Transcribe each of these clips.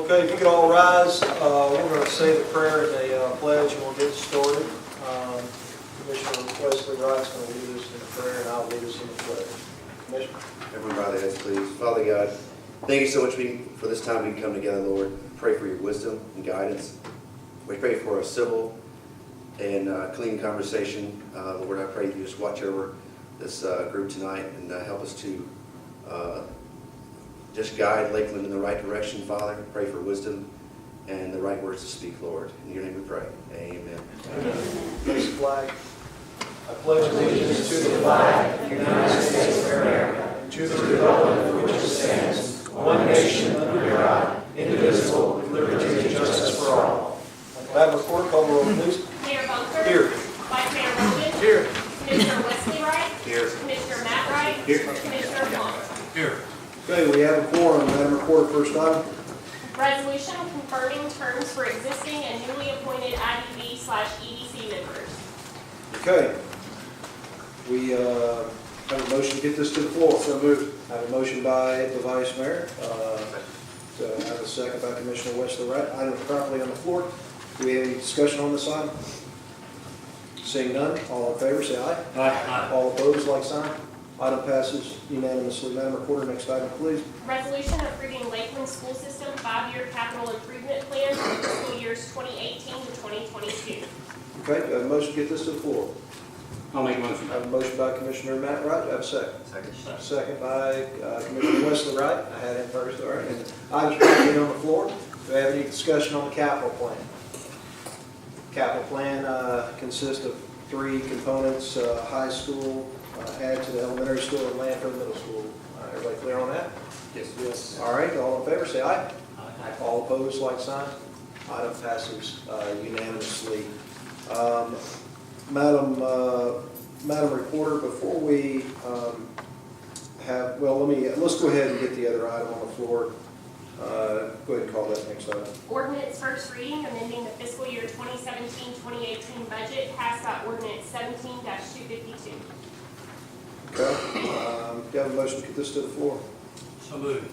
Okay, if you could all rise, we're going to say the prayer and the pledge, and we'll get started. Commissioner Wesley Wright's going to lead us in the prayer, and I'll lead us in the pledge. Commissioner. Everyone bow their heads, please. Father God, thank you so much for this time we can come together, Lord. Pray for your wisdom and guidance. We pray for a civil and clean conversation. Lord, I pray you just watch over this group tonight and help us to just guide Lakeland in the right direction, Father. Pray for wisdom and the right words to speak, Lord. In your name we pray. Amen. Amen. Place the flag. I pledge allegiance to the flag of the United States of America, and to the republic for which it stands, one nation under God, indivisible, with liberty and justice for all. Madam Recorder, call the roll, please. Mayor Bunker. Here. Vice Mayor Rogan. Here. Commissioner Wesley Wright. Here. Commissioner Matt Wright. Here. Commissioner Plummer. Here. Okay, we have a quorum. Madam Recorder, first item. Resolution confirming terms for existing and newly appointed IDB/EDC members. Okay. We have a motion to get this to the floor. So moved. I have a motion by the Vice Mayor. So I have a second by Commissioner Wesley Wright. Item properly on the floor. Do we have any discussion on this item? Seeing none, all in favor say aye. Aye. All opposed, like sign. Item passes unanimously. Madam Recorder, next item, please. Resolution approving Lakeland School System 5-year capital improvement plan for fiscal years 2018 to 2022. Okay, do I have a motion to get this to the floor? I'll make a motion. I have a motion by Commissioner Matt Wright. Do I have a second? Second. Second by Commissioner Wesley Wright. I had him first, all right. And items properly on the floor. Do I have any discussion on the capital plan? Capital plan consists of three components: high school, add to the elementary school, and land for the middle school. Everybody clear on that? Yes. Yes. All right, all in favor say aye. Aye. All opposed, like sign. Item passes unanimously. Madam Reporter, before we let's go ahead and get the other item on the floor. Go ahead and call that next item. Ordinance first reading amending the fiscal year 2017-2018 budget passed by ordinance 17-252. Okay. Do you have a motion to get this to the floor? So moved.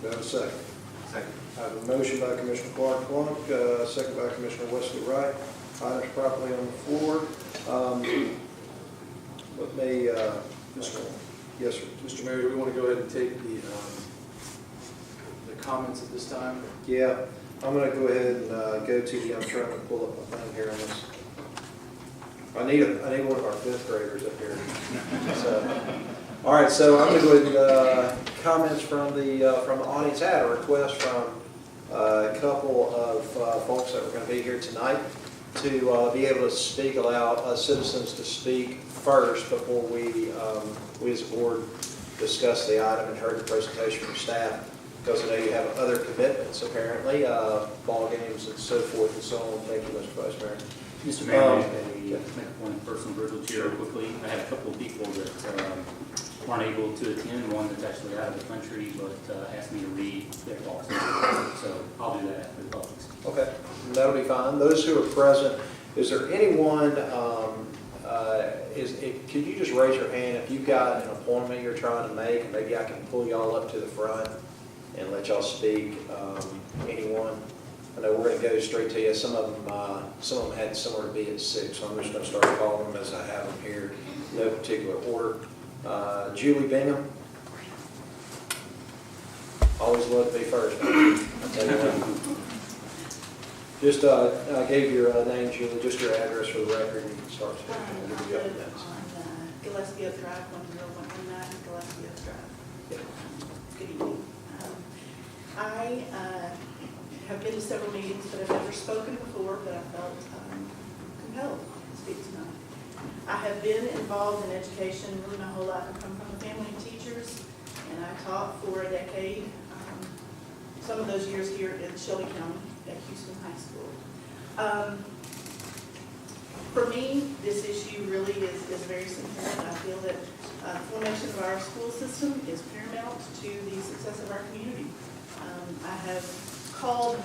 Do I have a second? Second. I have a motion by Commissioner Clark Plunk, second by Commissioner Wesley Wright. Items properly on the floor. Let me, yes, sir. Mr. Mayor, do we want to go ahead and take the comments at this time? Yeah, I'm going to go ahead and go to the, I'm trying to pull up my thing here on this. I need one of our fifth graders up here. So, all right, so I'm going to go ahead and comments from the audience. I had a request from a couple of folks that were going to be here tonight to be able to speak, allow citizens to speak first before we as a board discuss the item and heard the presentation from staff, because I know you have other commitments apparently, ball games and so forth and so on. Thank you, Mr. Vice Mayor. Mr. Mayor, make a point of personal privilege here quickly. I have a couple of people that weren't able to attend, one that's actually out of the country, but asked me to read their thoughts. So I'll do that after the public. Okay, that'll be fine. Those who are present, is there anyone, could you just raise your hand if you've got an appointment you're trying to make, and maybe I can pull y'all up to the front and let y'all speak. Anyone? I know we're going to go straight to you. Some of them had somewhere to be at 6, so I'm just going to start calling them as I have them here, no particular order. Julie Bingham. Always love to be first. I'll tell you what. Just I gave your name, Julie, just your address for the record, and you can start. I live on Gillespie Drive, 10119 Gillespie Drive. Yeah. Good evening. I have been to several meetings, but I've never spoken before, but I felt compelled to speak tonight. I have been involved in education really my whole life. I come from a family of teachers, and I taught for a decade, some of those years here in Shelby County at Houston High School. For me, this issue really is very simple, and I feel that formation of our school system is paramount to the success of our community. I have called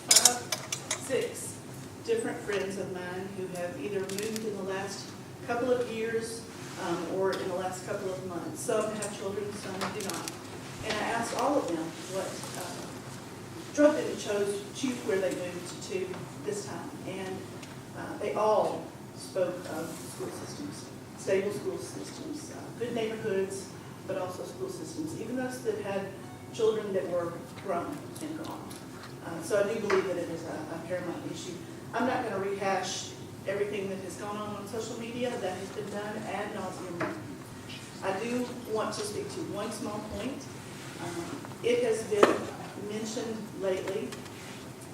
5, 6 different friends of mine who have either moved in the last couple of years or in the last couple of months. Some have children, some do not. And I asked all of them drove them to choose where they moved to this time. And they all spoke of school systems, stable school systems, good neighborhoods, but also school systems, even those that had children that were grown and gone. So I do believe that it is a paramount issue. I'm not going to rehash everything that has gone on social media. That has been done ad nauseum. I do want to speak to one small point. It has been mentioned lately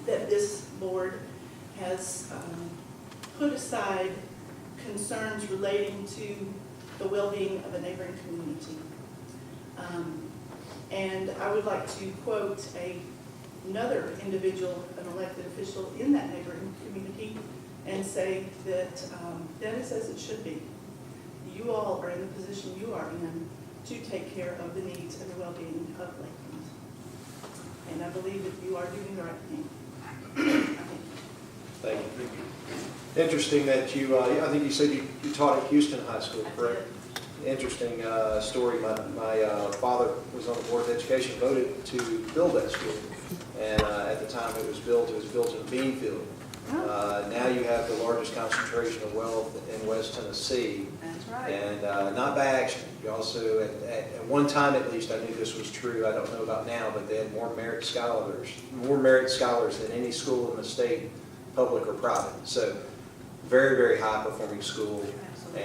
that this board has put aside concerns relating to the well-being of a neighboring community. And I would like to quote another individual, an elected official in that neighboring community, and say that that is as it should be. You all are in the position you are in to take care of the needs and the well-being of Lakeland. And I believe that you are doing the right thing. Thank you. Interesting that you, I think you said you taught at Houston High School, correct? Interesting story. My father was on the Board of Education, voted to build that school. And at the time it was built in a bean field. Now you have the largest concentration of wealth in West Tennessee. That's right. And not by accident. You also, at one time at least, I knew this was true. I don't know about now, but they had more merit scholars than any school in the state, public or private. So very, very high performing school. Absolutely.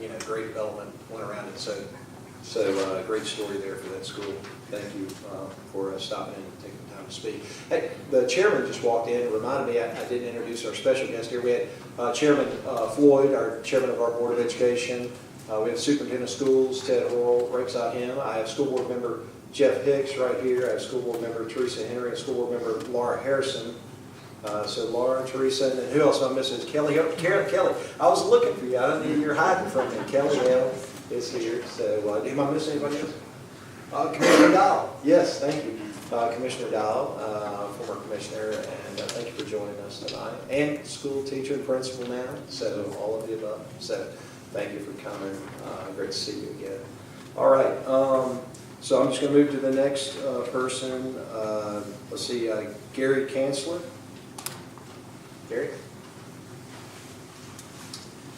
And great development went around it. So great story there for that school. Thank you for stopping in and taking the time to speak. Hey, the chairman just walked in and reminded me I didn't introduce our special guest here. We had Chairman Floyd, our chairman of our Board of Education. We have Superintendent of Schools, Ted Horrell, right beside him. I have School Board Member Jeff Hicks right here. I have School Board Member Teresa Henry and School Board Member Laura Harrison. So Laura, Teresa, and who else am I missing? Kelly. Kelly. I was looking for you. I don't think you're hiding from me. Kelly is here. So am I missing anybody else? Commissioner Dial. Yes, thank you. Commissioner Dial, former commissioner, and thank you for joining us tonight. And school teacher and principal now, so all of the above. So thank you for coming. Great to see you again. All right. So I'm just going to move to the next person. Let's see, Gary Kanzler. Gary?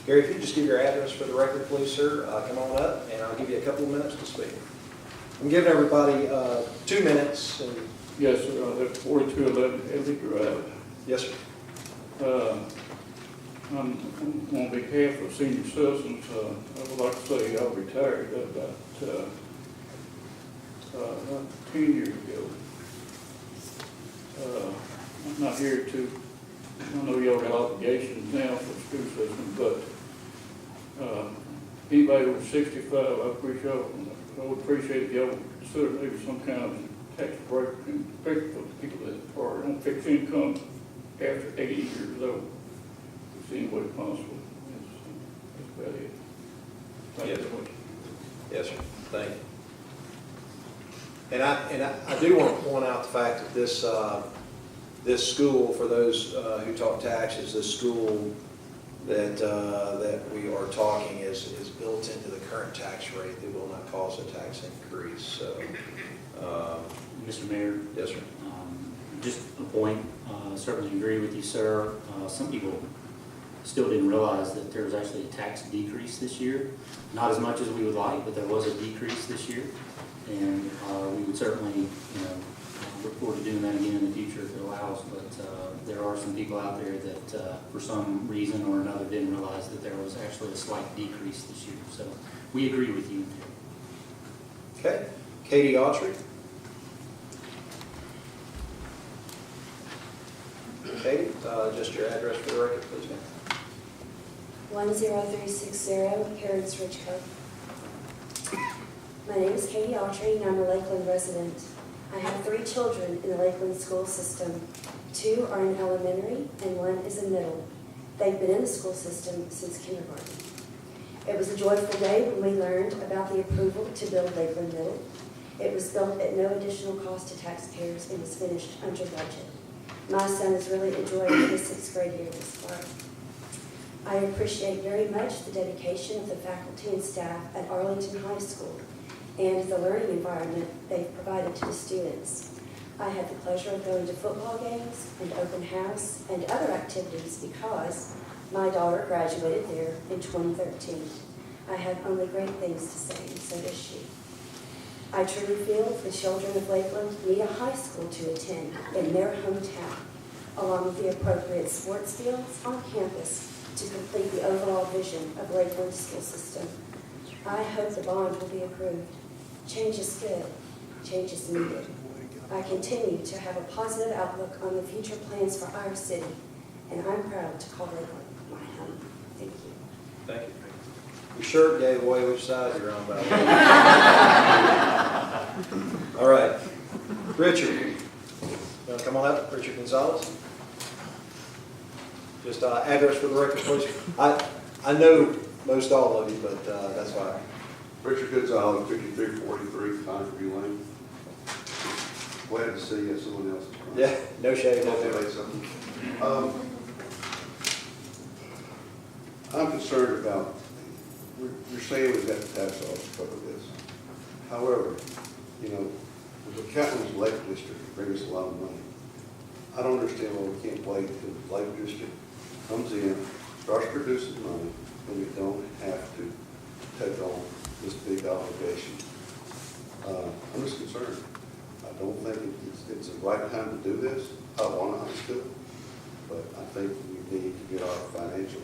Gary, if you just give your address for the record, please, sir. Come on up, and I'll give you a couple of minutes to speak. I'm giving everybody 2 minutes. And yes, sir. That's 4211 Ellie Drive. yes, sir. On behalf of senior citizens, I would like to say I retired about 10 years ago. I'm not here to, I know y'all got obligations now for the school system, but anybody over 65, I would appreciate if y'all consider maybe some kind of tax break, especially for the people that are on fixed income after 80 years old. If it's any way possible. That's about it. Thank you very much. Yes, sir. Thank you. And I do want to point out the fact that this school, for those who talk taxes, this school that we are talking is built into the current tax rate that will not cause a tax increase. So, Mr. Mayor? Yes, sir. Just a point, certainly agree with you, sir. Some people still didn't realize that there was actually a tax decrease this year. Not as much as we would like, but there was a decrease this year. And we would certainly, look forward to doing that again in the future if it allows. But there are some people out there that, for some reason or another, didn't realize that there was actually a slight decrease this year. So we agree with you. Okay. Katie Autry. Katie, just your address for the record, please, ma'am. 10360 Harrods Ridge Cove. My name is Katie Autry, and I'm a Lakeland resident. I have 3 children in the Lakeland school system. 2 are in elementary, and 1 is in middle. They've been in the school system since kindergarten. It was a joyful day when we learned about the approval to build Lakeland Middle. It was built at no additional cost to taxpayers and was finished under budget. My son is really enjoying his 6th grade year this far. I appreciate very much the dedication of the faculty and staff at Arlington High School and the learning environment they've provided to the students. I had the pleasure of going to football games and open house and other activities because my daughter graduated there in 2013. I have only great things to say, and so does she. I truly feel the children of Lakeland need a high school to attend in their hometown, along with the appropriate sports fields on campus to complete the overall vision of Lakeland's school system. I hope the bond will be approved. Change is good. Change is needed. I continue to have a positive outlook on the future plans for our city, and I'm proud to call Lakeland my home. Thank you. Thank you. Your shirt gave away which side you're on, by the way. All right. Richard, you want to come on up? Richard Gonzalez? Just address for the record, please. I know most all of you, but that's why. Richard Gonzalez, 5343 Contreview Lane. Glad to see someone else. Yeah, no shade, no I'll favor. say something. I'm concerned about, you're saying we've got the tax office to cover this. However, you know, the Capital's Lake District brings us a lot of money. I don't understand why we can't wait until the Lake District comes in, starts producing money, and we don't have to take on this big obligation. I'm just concerned. I don't think it's the right time to do this. I want to do it, but I think we need to get our financial,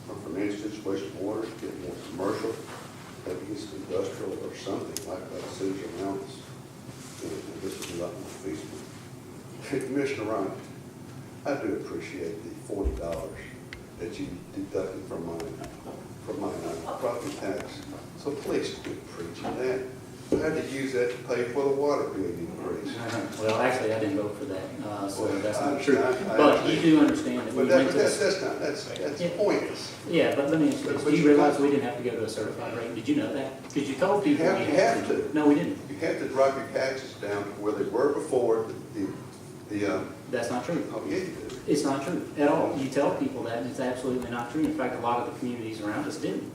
from financial situation order, get more commercial, maybe get some industrial or something like that, cities around us. And this will be like more feasible. Commissioner Ryan, I do appreciate the $40 that you deducted from my property tax. So please quit preaching that. I had to use that to pay for the water bill increase. Well, actually, I didn't vote for that, so Well, that's I not true. understand. I But understand. you do understand that we But went to that's this. that's Yeah. pointless. Yeah, but let me ask you this. But Do you you realize got- we didn't have to go to a certified rate? Did you know that? Because you told people You we have had to. No, we didn't. You have to drop your taxes down to where they were before That's not true. oh, yeah, you do. It's not true at all. You tell people that, and it's absolutely not true. In fact, a lot of the communities around us didn't.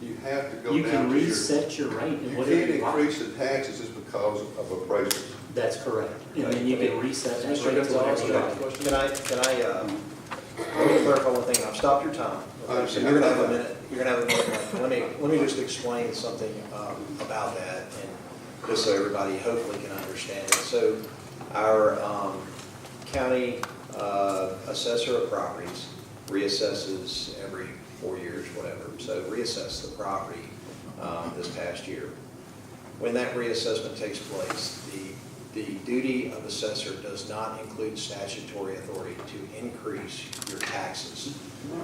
You have to go You down can to your. reset your rate You at whatever can't you like. increase the taxes just because of appraisals. That's correct. And then you can reset that Mr. rate to Gonzalez, whatever you like. can I, let me clarify one thing. I've stopped your time. Okay, so you're gonna have a minute, left. Let me just explain something about that, and just so everybody hopefully can understand it. So our county assessor of properties reassesses every 4 years, whatever. So reassess the property this past year. When that reassessment takes place, the duty of assessor does not include statutory authority to increase your taxes.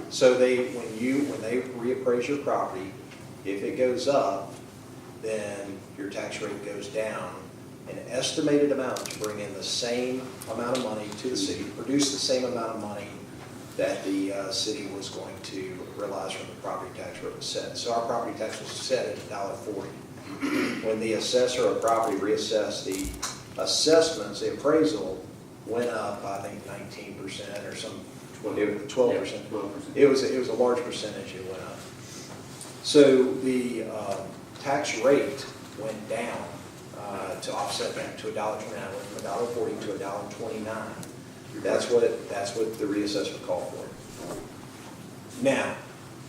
So when they reappraise your property, if it goes up, then your tax rate goes down an estimated amount to bring in the same amount of money to the city, produce the same amount of money that the city was going to realize from the property tax rate was set. So our property tax was set at $1.40. When the assessor of property reassessed the assessments, the appraisal went up, I think 19% or some, 12%. 12%. It was a large percentage it went up. So the tax rate went down to offset that to $1.29, went from $1.40 to $1.29. That's what the reassessment called for. Now,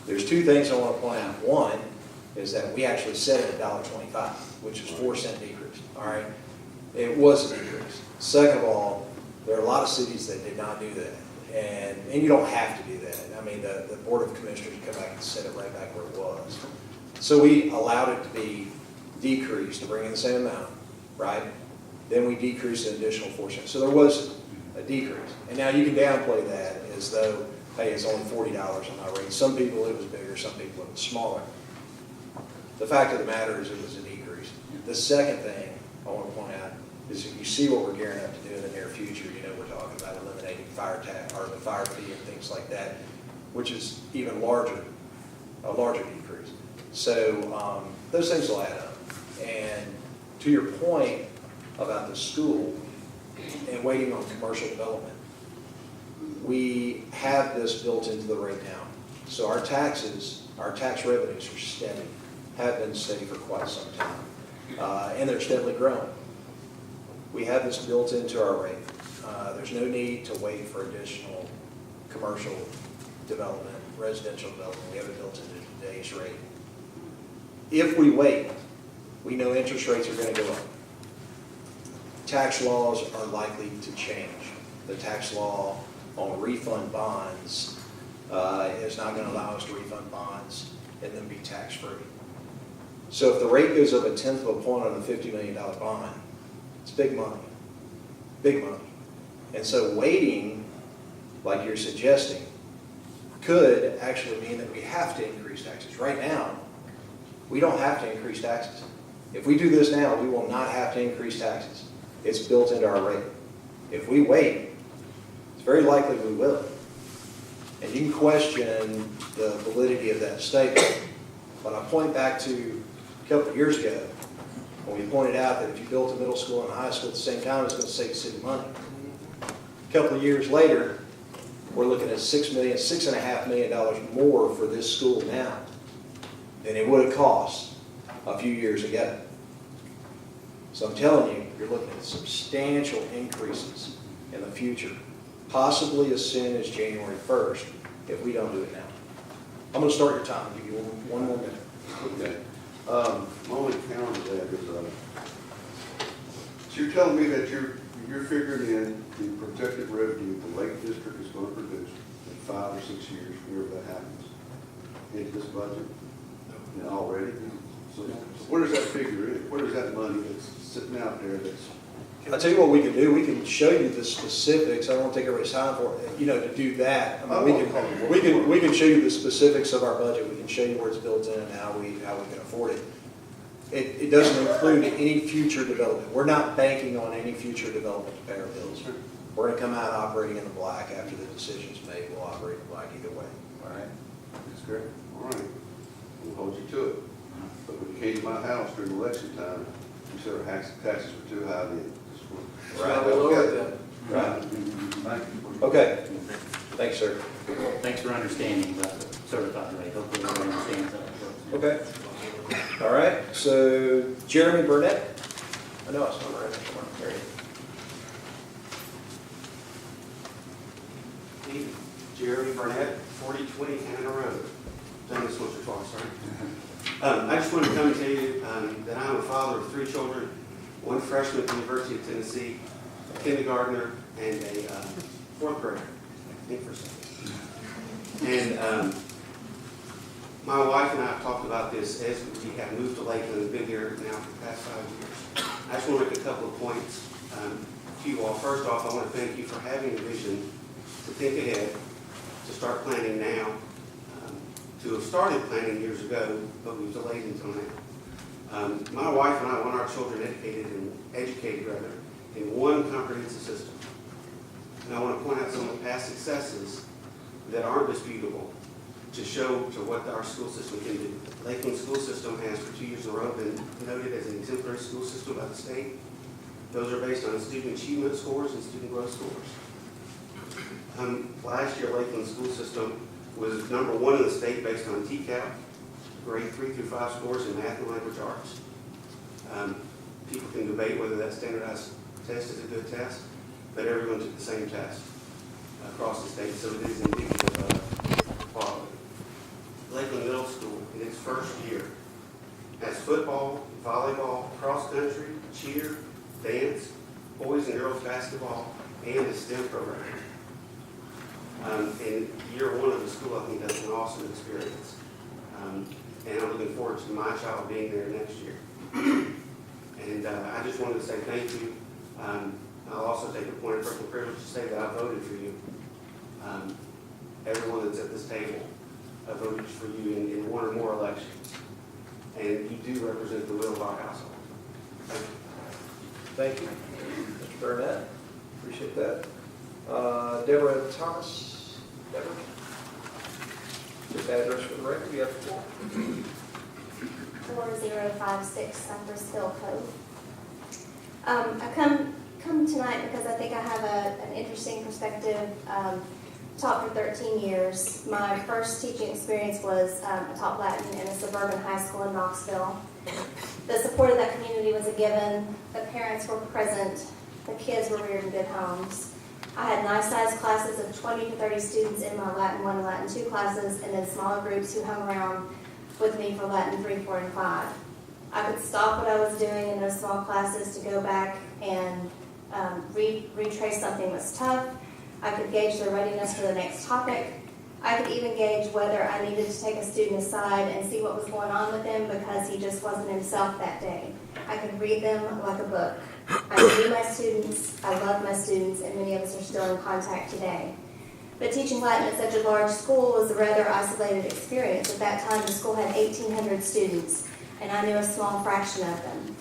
there's two things I want to point out. One is that we actually set it at $1.25, which is 4-cent decrease. All right, it was a decrease. Second of all, there are a lot of cities that did not do that, and you don't have to do that. I mean, the Board of Commissioners come back and set it right back where it was. So we allowed it to be decreased to bring in the same amount, right? Then we decreased an additional 4 cents. So there was a decrease. And now you can downplay that as though, hey, it's only $40 on my rate. Some people it was bigger, some people it was smaller. The fact of the matter is it was a decrease. The second thing I want to point out is if you see what we're gearing up to do in the near future, you know, we're talking about eliminating fire tax or the fire fee and things like that, which is even larger, a larger decrease. So those things will add up. And to your point about the school and waiting on commercial development, we have this built into the rate now. So our tax revenues are steady, have been steady for quite some time, and they're steadily growing. We have this built into our rate. There's no need to wait for additional commercial development, residential development. We have it built into today's rate. If we wait, we know interest rates are going to go up. Tax laws are likely to change. The tax law on refund bonds is not going to allow us to refund bonds and then be tax-free. So if the rate goes up 1/10 of a point on a $50 million bond, it's big money, big money. And so waiting, like you're suggesting, could actually mean that we have to increase taxes. Right now, we don't have to increase taxes. If we do this now, we will not have to increase taxes. It's built into our rate. If we wait, it's very likely we will. And you can question the validity of that statement, but I point back to a couple of years ago when we pointed out that if you built a middle school and a high school at the same time, it's going to save the city money. A couple of years later, we're looking at $6.5 million more for this school now than it would have cost a few years ago. So I'm telling you, you're looking at substantial increases in the future, possibly as soon as January 1st, if we don't do it now. I'm going to start your time. I'll give you one more minute. Okay. My only counter to that is, so you're telling me that you're figuring in the projected revenue the Lake District is going to produce in 5 or 6 years, whenever that happens, into this budget? And already? So where does that figure in? Where does that money that's sitting out there that's? I'll tell you what we can do. We can show you the specifics. I don't want to take everybody's time for it, to do that. I mean, we can show you the specifics of our budget. We can show you where it's built in and how we can afford it. It doesn't include any future development. We're not banking on any future development to pay our bills. We're going to come out operating in the black after the decision's made. We'll operate in the black either way. All right? That's great. All right. We'll hold you to it. But when you came to my house during election time, you said our taxes were too high then. Right. We lowered them. Right. Thank you. Okay. Thanks, sir. Thanks for understanding about the certified rate. Hopefully everyone understands that. Okay. All right. So Jeremy Burnett. I know I saw him right there. Come on. There you go. Jeremy Burnett, 4020 Canada Road. Done this once or twice, right? I just wanted to come and tell you that I'm a father of 3 children, one freshman at the University of Tennessee, a kindergartner, and a 4th grader. I think for a second. And my wife and I have talked about this as we have moved to Lakeland and been here now for the past 5 years. I just want to make a couple of points to you all. First off, I want to thank you for having a vision to think ahead, to start planning now, to have started planning years ago, but we've delayed until now. My wife and I want our children educated in one comprehensive system. And I want to point out some of the past successes that aren't disputable to show to what our school system can do. Lakeland school system has for 2 years in a row been noted as an exemplary school system by the state. Those are based on student achievement scores and student growth scores. Last year, Lakeland school system was number 1 in the state based on TCAP, grade 3 through 5 scores in math and language arts. People can debate whether that standardized test is a good test, but everyone took the same test across the state, so it is indicative of quality. Lakeland Middle School, in its first year, has football, volleyball, cross country, cheer, dance, boys and girls basketball, and a STEM program. In year 1 of the school, I think that's an awesome experience. And I'm looking forward to my child being there next year. And I just wanted to say thank you. I'll also take a point of personal privilege to say that I voted for you. Everyone that's at this table, I voted for you in 1 or more elections. And you do represent the will of our household. Thank you. Thank you, Mr. Burnett. Appreciate that. Deborah Thomas. Deborah? Just address for the record. You have the floor. 4056 Cypress Hill Cove. I come tonight because I think I have an interesting perspective. Taught for 13 years. My first teaching experience was I taught Latin in a suburban high school in Knoxville. The support of that community was a given. The parents were present. The kids were reared in good homes. I had nice-sized classes of 20 to 30 students in my Latin 1 and Latin 2 classes, and then smaller groups who hung around with me for Latin 3, 4, and 5. I could stop what I was doing in those small classes to go back and retrace something that's tough. I could gauge their readiness for the next topic. I could even gauge whether I needed to take a student aside and see what was going on with him because he just wasn't himself that day. I could read them like a book. I knew my students, I loved my students, and many of us are still in contact today. But teaching Latin at such a large school was a rather isolated experience. At that time, the school had 1,800 students, and I knew a small fraction of them.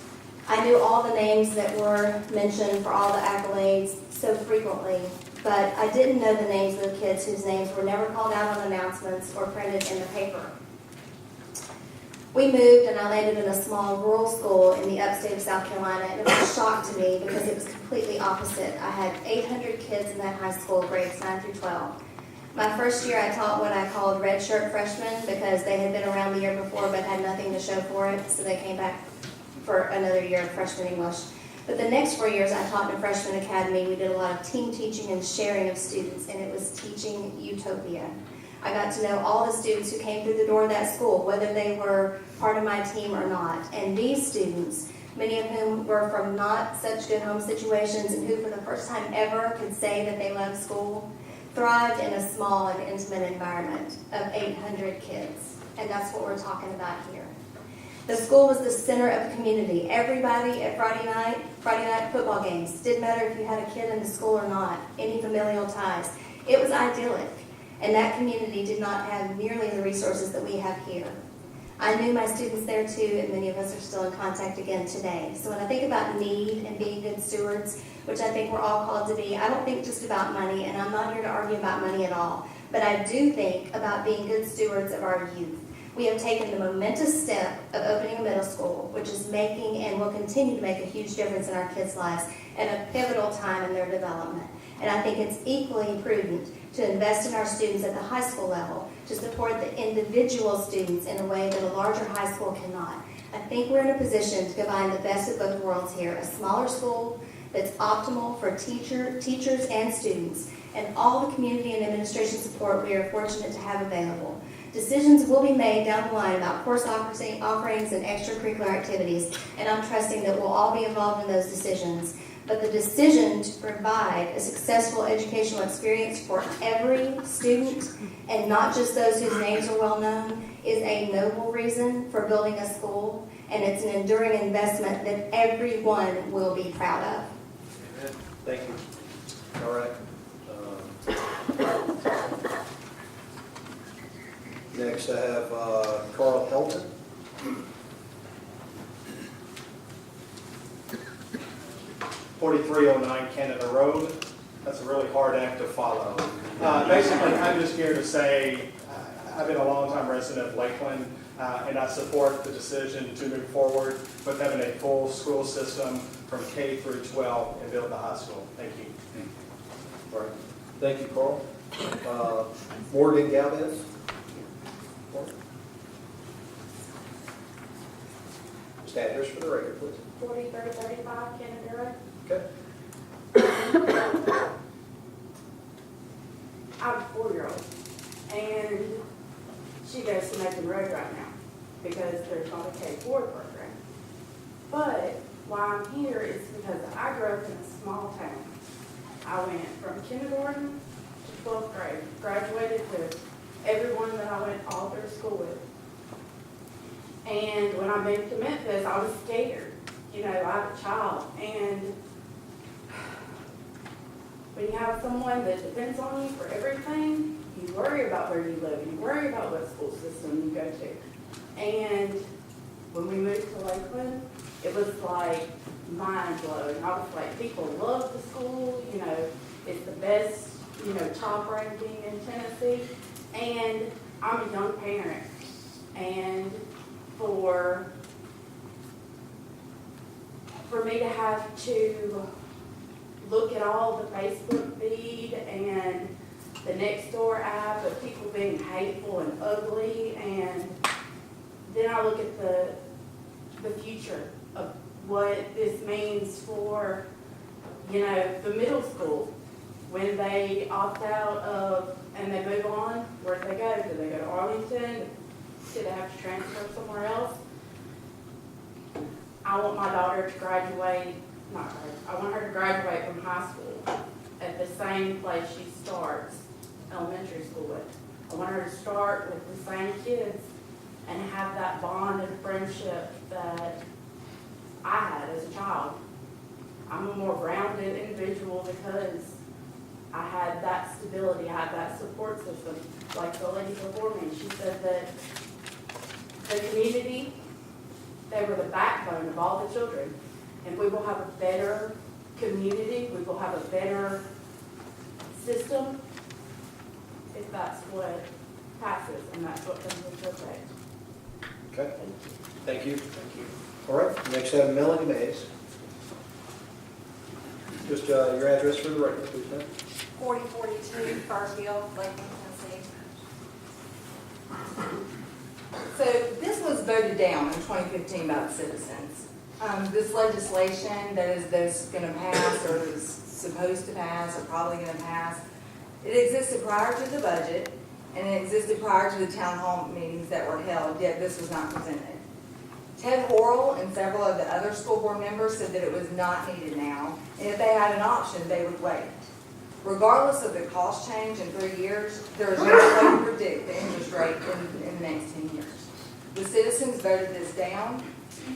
I knew all the names that were mentioned for all the accolades so frequently, but I didn't know the names of the kids whose names were never called out on announcements or printed in the paper. We moved and I landed in a small rural school in the upstate of South Carolina, and it was a shock to me because it was completely opposite. I had 800 kids in that high school, grades 9 through 12. My first year I taught what I called red shirt freshmen because they had been around the year before but had nothing to show for it, so they came back for another year of freshman English. But the next 4 years I taught in a freshman academy. We did a lot of team teaching and sharing of students, and it was teaching utopia. I got to know all the students who came through the door of that school, whether they were part of my team or not. And these students, many of whom were from not such good home situations and who for the first time ever could say that they loved school, thrived in a small and intimate environment of 800 kids. And that's what we're talking about here. The school was the center of the community. Everybody at Friday night football games, didn't matter if you had a kid in the school or not, any familial ties. It was idyllic. And that community did not have nearly the resources that we have here. I knew my students there too, and many of us are still in contact again today. So when I think about need and being good stewards, which I think we're all called to be, I don't think just about money, and I'm not here to argue about money at all, but I do think about being good stewards of our youth. We have taken the momentous step of opening a middle school, which is making and will continue to make a huge difference in our kids' lives at a pivotal time in their development. And I think it's equally prudent to invest in our students at the high school level, to support the individual students in a way that a larger high school cannot. I think we're in a position to combine the best of both worlds here, a smaller school that's optimal for teachers and students, and all the community and administration support we are fortunate to have available. Decisions will be made down the line about course offerings and extracurricular activities, and I'm trusting that we'll all be involved in those decisions. But the decision to provide a successful educational experience for every student, and not just those whose names are well known, is a noble reason for building a school, and it's an enduring investment that everyone will be proud of. Amen. Thank you. All right. Next, I have Carl Helton. .4309 Canada Road. That's a really hard act to follow. Basically, I'm just here to say I've been a long-time resident of Lakeland, and I support the decision to move forward with having a full school system from K through 12 and build the high school. Thank you. All right. Thank you, Carl. Morgan Galvez. Stand here for the record, please. 4335 Canada Road. Okay. I'm a 4-year-old, and she goes to Macon Road right now because there's not a K-4 program. But why I'm here is because I grew up in a small town. I went from kindergarten to 12th grade, graduated with everyone that I went all through school with. And when I moved to Memphis, I was scared. You know, I have a child, and when you have someone that depends on you for everything, you worry about where you live, you worry about what school system you go to. And when we moved to Lakeland, it was like mind-blowing. I was like, people love the school, you know, it's the best, you know, top ranking in Tennessee. And I'm a young parent, and for me to have to look at all the Facebook feed and the Nextdoor app of people being hateful and ugly, and then I look at the future of what this means for you know, the middle school, when they opt out of, and they move on, where do they go? Do they go to Arlington? Do they have to transfer somewhere else? I want my daughter to graduate, I want her to graduate from high school at the same place she starts elementary school with. I want her to start with the same kids and have that bond and friendship that I had as a child. I'm a more grounded individual because I had that stability, I had that support system. Like the lady before me, she said that the community, they were the backbone of all the children. And we will have a better community, we will have a better system if that's what passes and that's what comes into effect. Okay, thank you. Thank you. All right, next I have Melanie Mays. Just your address for the record, please, ma'am. 4042 Farsfield, Lakeland, Tennessee. So this was voted down in 2015 by the citizens. This legislation that's going to pass or is supposed to pass or probably going to pass, it existed prior to the budget and it existed prior to the town hall meetings that were held, yet this was not presented. Ted Horrell and several of the other school board members said that it was not needed now, and if they had an option, they would wait. Regardless of the cost change in 3 years, there is no way to predict the interest rate in the next 10 years. The citizens voted this down,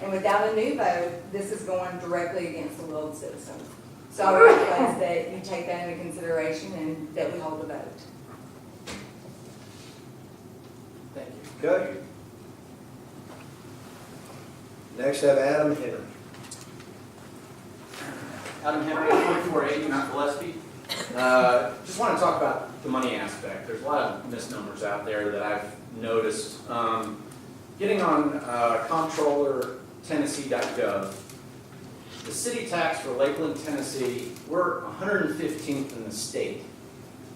and without a new vote, this is going directly against the will of the citizens. So I request that you take that into consideration and that we hold the vote. Thank you. Okay. Next I have Adam Henry. Adam Henry, 4480 Mount Gillespie. Just want to talk about the money aspect. There's a lot of misnomers out there that I've noticed. Getting on comptrollertennessee.gov, the city tax for Lakeland, Tennessee, we're 115th in the state.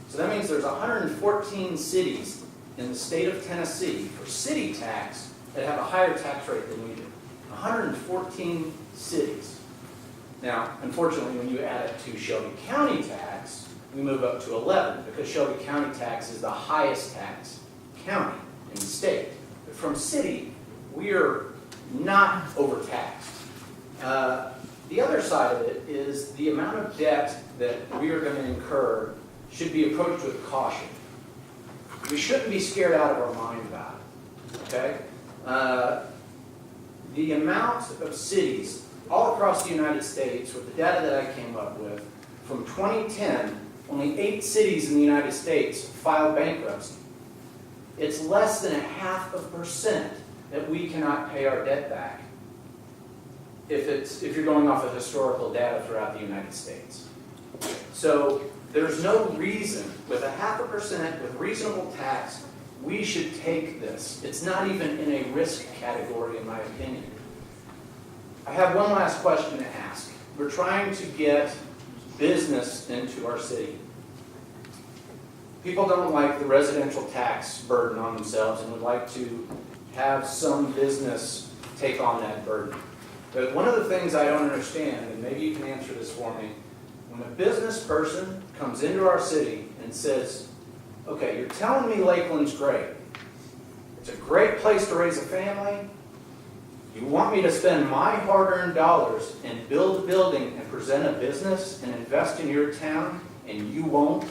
So that means there's 114 cities in the state of Tennessee for city tax that have a higher tax rate than we do. 114 cities. Now, unfortunately, when you add it to Shelby County tax, we move up to 11 because Shelby County tax is the highest tax county in the state. But from city, we are not overtaxed. The other side of it is the amount of debt that we are going to incur should be approached with caution. We shouldn't be scared out of our mind about it, okay? The amount of cities all across the United States, with the data that I came up with, from 2010, only 8 cities in the United States filed bankruptcy. It's less than 0.5% that we cannot pay our debt back if you're going off of historical data throughout the United States. So there's no reason, with 0.5% with reasonable tax, we should take this. It's not even in a risk category, in my opinion. I have one last question to ask. We're trying to get business into our city. People don't like the residential tax burden on themselves and would like to have some business take on that burden. But one of the things I don't understand, and maybe you can answer this for me, when a business person comes into our city and says, okay, you're telling me Lakeland's great. It's a great place to raise a family. You want me to spend my hard-earned dollars and build a building and present a business and invest in your town, and you won't?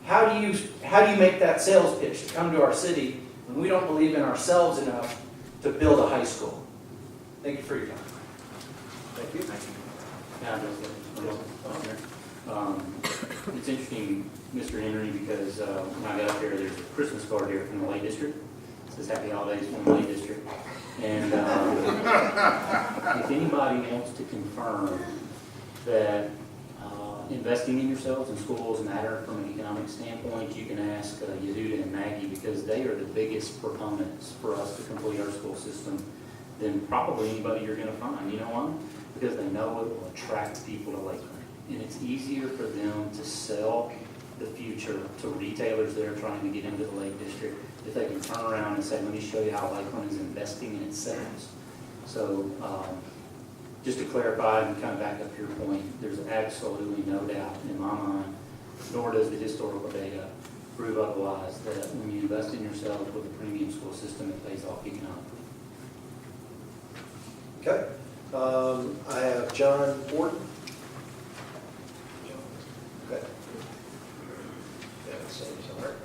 How do you make that sales pitch to come to our city when we don't believe in ourselves enough to build a high school? Thank you for your time. Thank you. It's interesting, Mr. Henry, because when I got up here, there's a Christmas card here from the Lake District. It says Happy Holidays from the Lake District. And if anybody wants to confirm that investing in yourselves in schools matter from an economic standpoint, you can ask Yehuda and Maggie, because they are the biggest proponents for us to complete our school system than probably anybody you're going to find. You know why? Because they know it will attract people to Lakeland. And it's easier for them to sell the future to retailers that are trying to get into the Lake District if they can turn around and say, let me show you how Lakeland is investing in itself. So just to clarify and kind of back up your point, there's absolutely no doubt in my mind, nor does the historical data prove otherwise, that when you invest in yourself with a premium school system, it pays off economically. Okay. I have John Orton. Okay. Yeah, same, all right.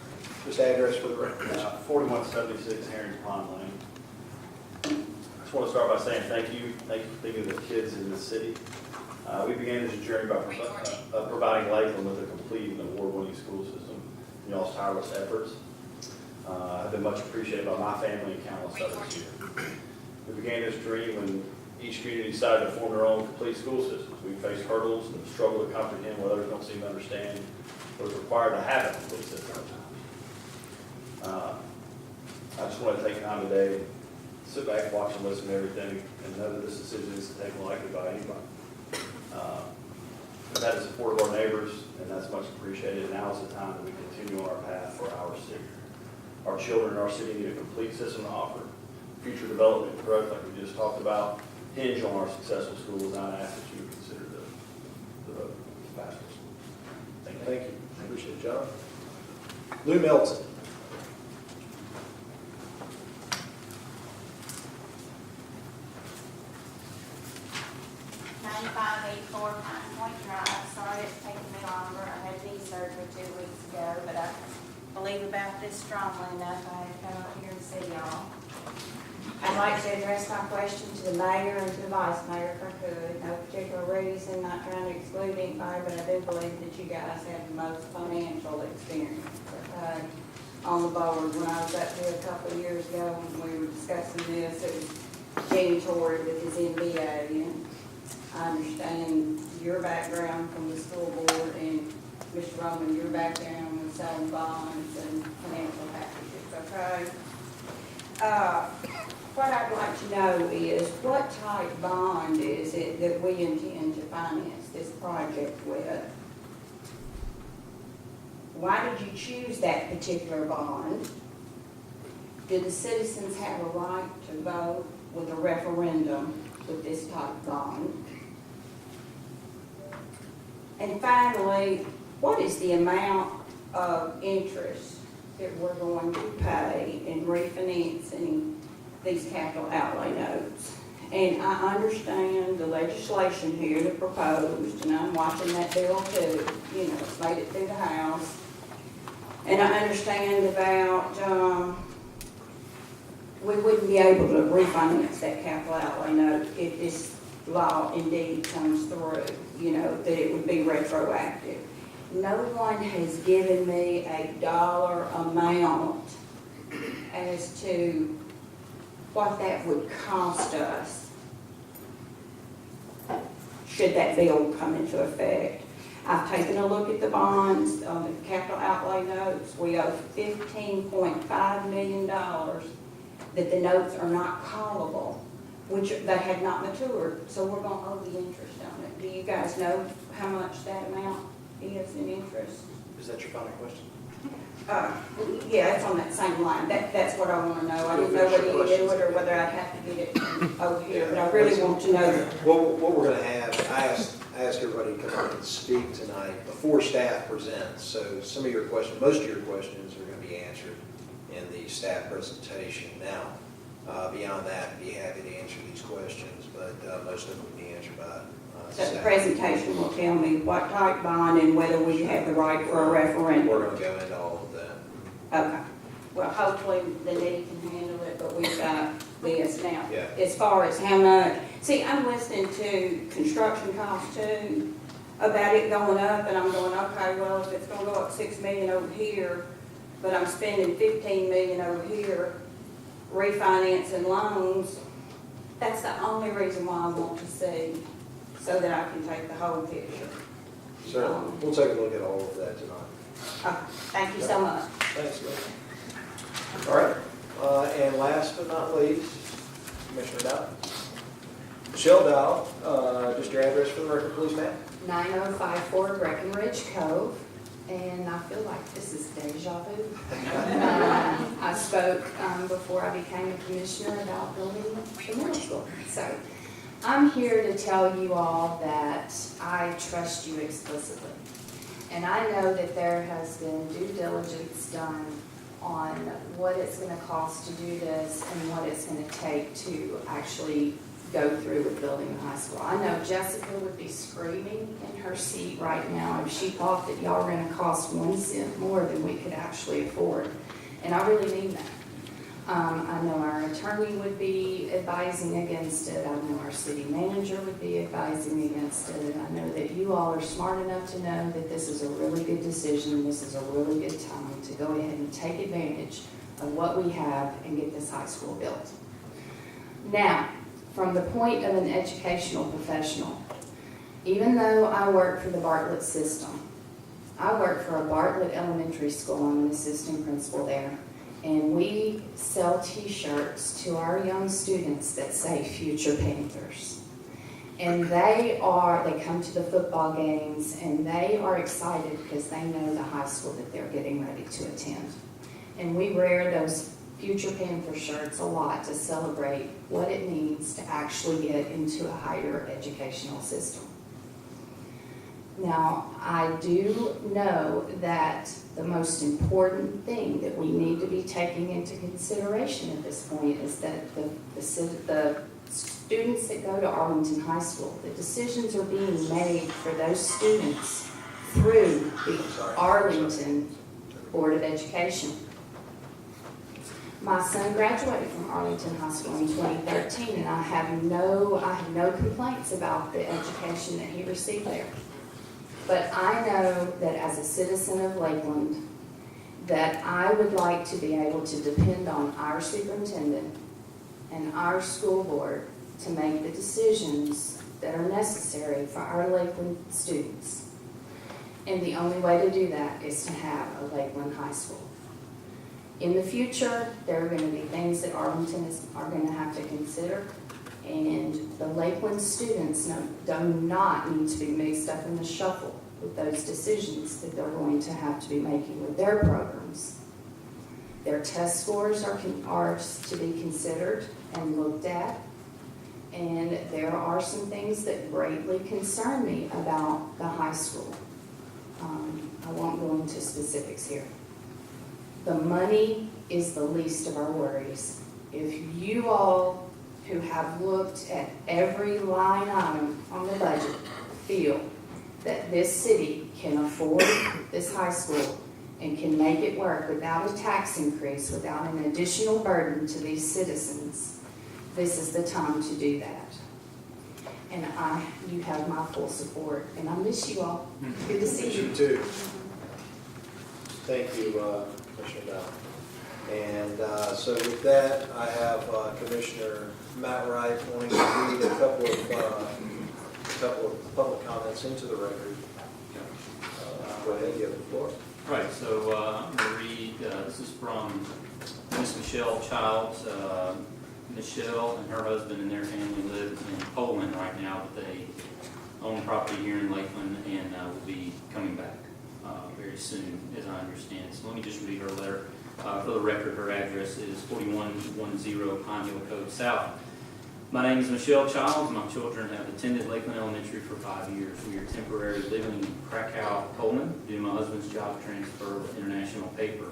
Just address for the record. 4176 Herring Pond Lane. I just want to start by saying thank you for thinking of the kids in the city. We began this journey by providing Lakeland with a complete and award-winning school system. Y'all's tireless efforts have been much appreciated by my family and countless others here. We began this dream when each community decided to form their own complete school systems. We faced hurdles and struggled to comprehend what others don't seem to understand what is required to have a complete system. I just want to take time today to sit back, watch, and listen to everything, and know that this decision isn't taken lightly by anybody. We've had the support of our neighbors, and that's much appreciated. Now is the time that we continue on our path for our city. Our children in our city need a complete system to offer. Future development and growth, like we just talked about, hinge on our successful schools, and I ask that you consider the vote faster. Thank you. Thank you. I appreciate it, John. Lou Melton. 9584 Pine Point Drive. Sorry it's taken me longer. I had knee surgery 2 weeks ago, but I believe about this strongly enough I had to come up here and see y'all. I'd like to address my question to the mayor and to the vice mayor if I could. No particular reason, not trying to exclude anybody, but I do believe that you guys have the most financial experience on the board. When I was up here a couple of years ago when we were discussing this, it was Jamie Torrey with his MBA, and I understand your background from the school board, and Mr. Roman, your background with selling bonds and financial packages, okay? What I'd like to know is what type bond is it that we intend to finance this project with? Why did you choose that particular bond? Do the citizens have a right to vote with a referendum with this type of bond? And finally, what is the amount of interest that we're going to pay in refinancing these capital outlay notes? And I understand the legislation here that proposed, and I'm watching that bill too, you know, it's made it through the House. And I understand about, we wouldn't be able to refinance that capital outlay note if this law indeed comes through, you know, that it would be retroactive. No one has given me a dollar amount as to what that would cost us should that bill come into effect. I've taken a look at the bonds on the capital outlay notes. We owe $15.5 million that the notes are not callable, which they had not matured, so we're going to owe the interest on it. Do you guys know how much that amount is in interest? Is that your final question? Yeah, it's on that same line. That's what I want to know. I didn't know whether you knew it or whether I'd have to get it over here, but I really want to know. Well, what we're going to have, I asked everybody to come up and speak tonight before staff presents. So some of your questions, most of your questions are going to be answered in the staff presentation now. Beyond that, I'd be happy to answer these questions, but most of them will be answered by So the staff. presentation will tell me what type bond and whether we have the right for a referendum. We're going to go into all of that. Okay. Well, hopefully the lady can handle it, but we've got this now. Yeah. As far as how much, see, I'm listening to construction costs too, about it going up, and I'm going, okay, well, if it's gonna go up $6 million over here, but I'm spending $15 million over here, refinancing loans, that's the only reason why I want to see, so that I can take the whole picture. Certainly. We'll take a look at all of that tonight. Okay, thank you so much. Thanks, Lynn. All right, and last but not least, Commissioner Dow. Michelle Dow, just your address for the record, please, ma'am. 9054 Breckenridge Cove, and I feel like this is deja vu. I spoke before I became a commissioner about building the middle school. So I'm here to tell you all that I trust you explicitly. And I know that there has been due diligence done on what it's going to cost to do this and what it's going to take to actually go through with building a high school. I know Jessica would be screaming in her seat right now if she thought that y'all were going to cost 1 cent more than we could actually afford. And I really mean that. I know our attorney would be advising against it. I know our city manager would be advising against it. I know that you all are smart enough to know that this is a really good decision. This is a really good time to go ahead and take advantage of what we have and get this high school built. Now, from the point of an educational professional, even though I work for the Bartlett system, I work for a Bartlett elementary school. I'm an assistant principal there. And we sell t-shirts to our young students that say Future Panthers. And they come to the football games and they are excited because they know the high school that they're getting ready to attend. And we wear those Future Panther shirts a lot to celebrate what it means to actually get into a higher educational system. Now, I do know that the most important thing that we need to be taking into consideration at this point is that the students that go to Arlington High School, the decisions are being made for those students through the Arlington Board of Education. My son graduated from Arlington High School in 2013, and I have no complaints about the education that he received there. But I know that as a citizen of Lakeland, that I would like to be able to depend on our superintendent and our school board to make the decisions that are necessary for our Lakeland students. And the only way to do that is to have a Lakeland High School. In the future, there are going to be things that Arlington are going to have to consider. And the Lakeland students do not need to be mixed up in the shuffle with those decisions that they're going to have to be making with their programs. Their test scores are to be considered and looked at. And there are some things that greatly concern me about the high school. I won't go into specifics here. The money is the least of our worries. If you all who have looked at every line item on the budget feel that this city can afford this high school and can make it work without a tax increase, without an additional burden to these citizens, this is the time to do that. And you have my full support, and I miss you all. Good to see you. You too. Thank you, Commissioner Dow. And so with that, I have Commissioner Matt Wright wanting to read a couple of public comments into the record. Go ahead, you have the floor. Right, so I'm going to read, this is from Miss Michelle Childs. Michelle and her husband and their family live in Poland right now, but they own property here in Lakeland and will be coming back very soon, as I understand. So let me just read her letter. For the record, her address is 4110 Pine Hill Cove South. My name is Michelle Childs. My children have attended Lakeland Elementary for 5 years. We are temporarily living in Krakow, Poland, due to my husband's job transfer with International Paper.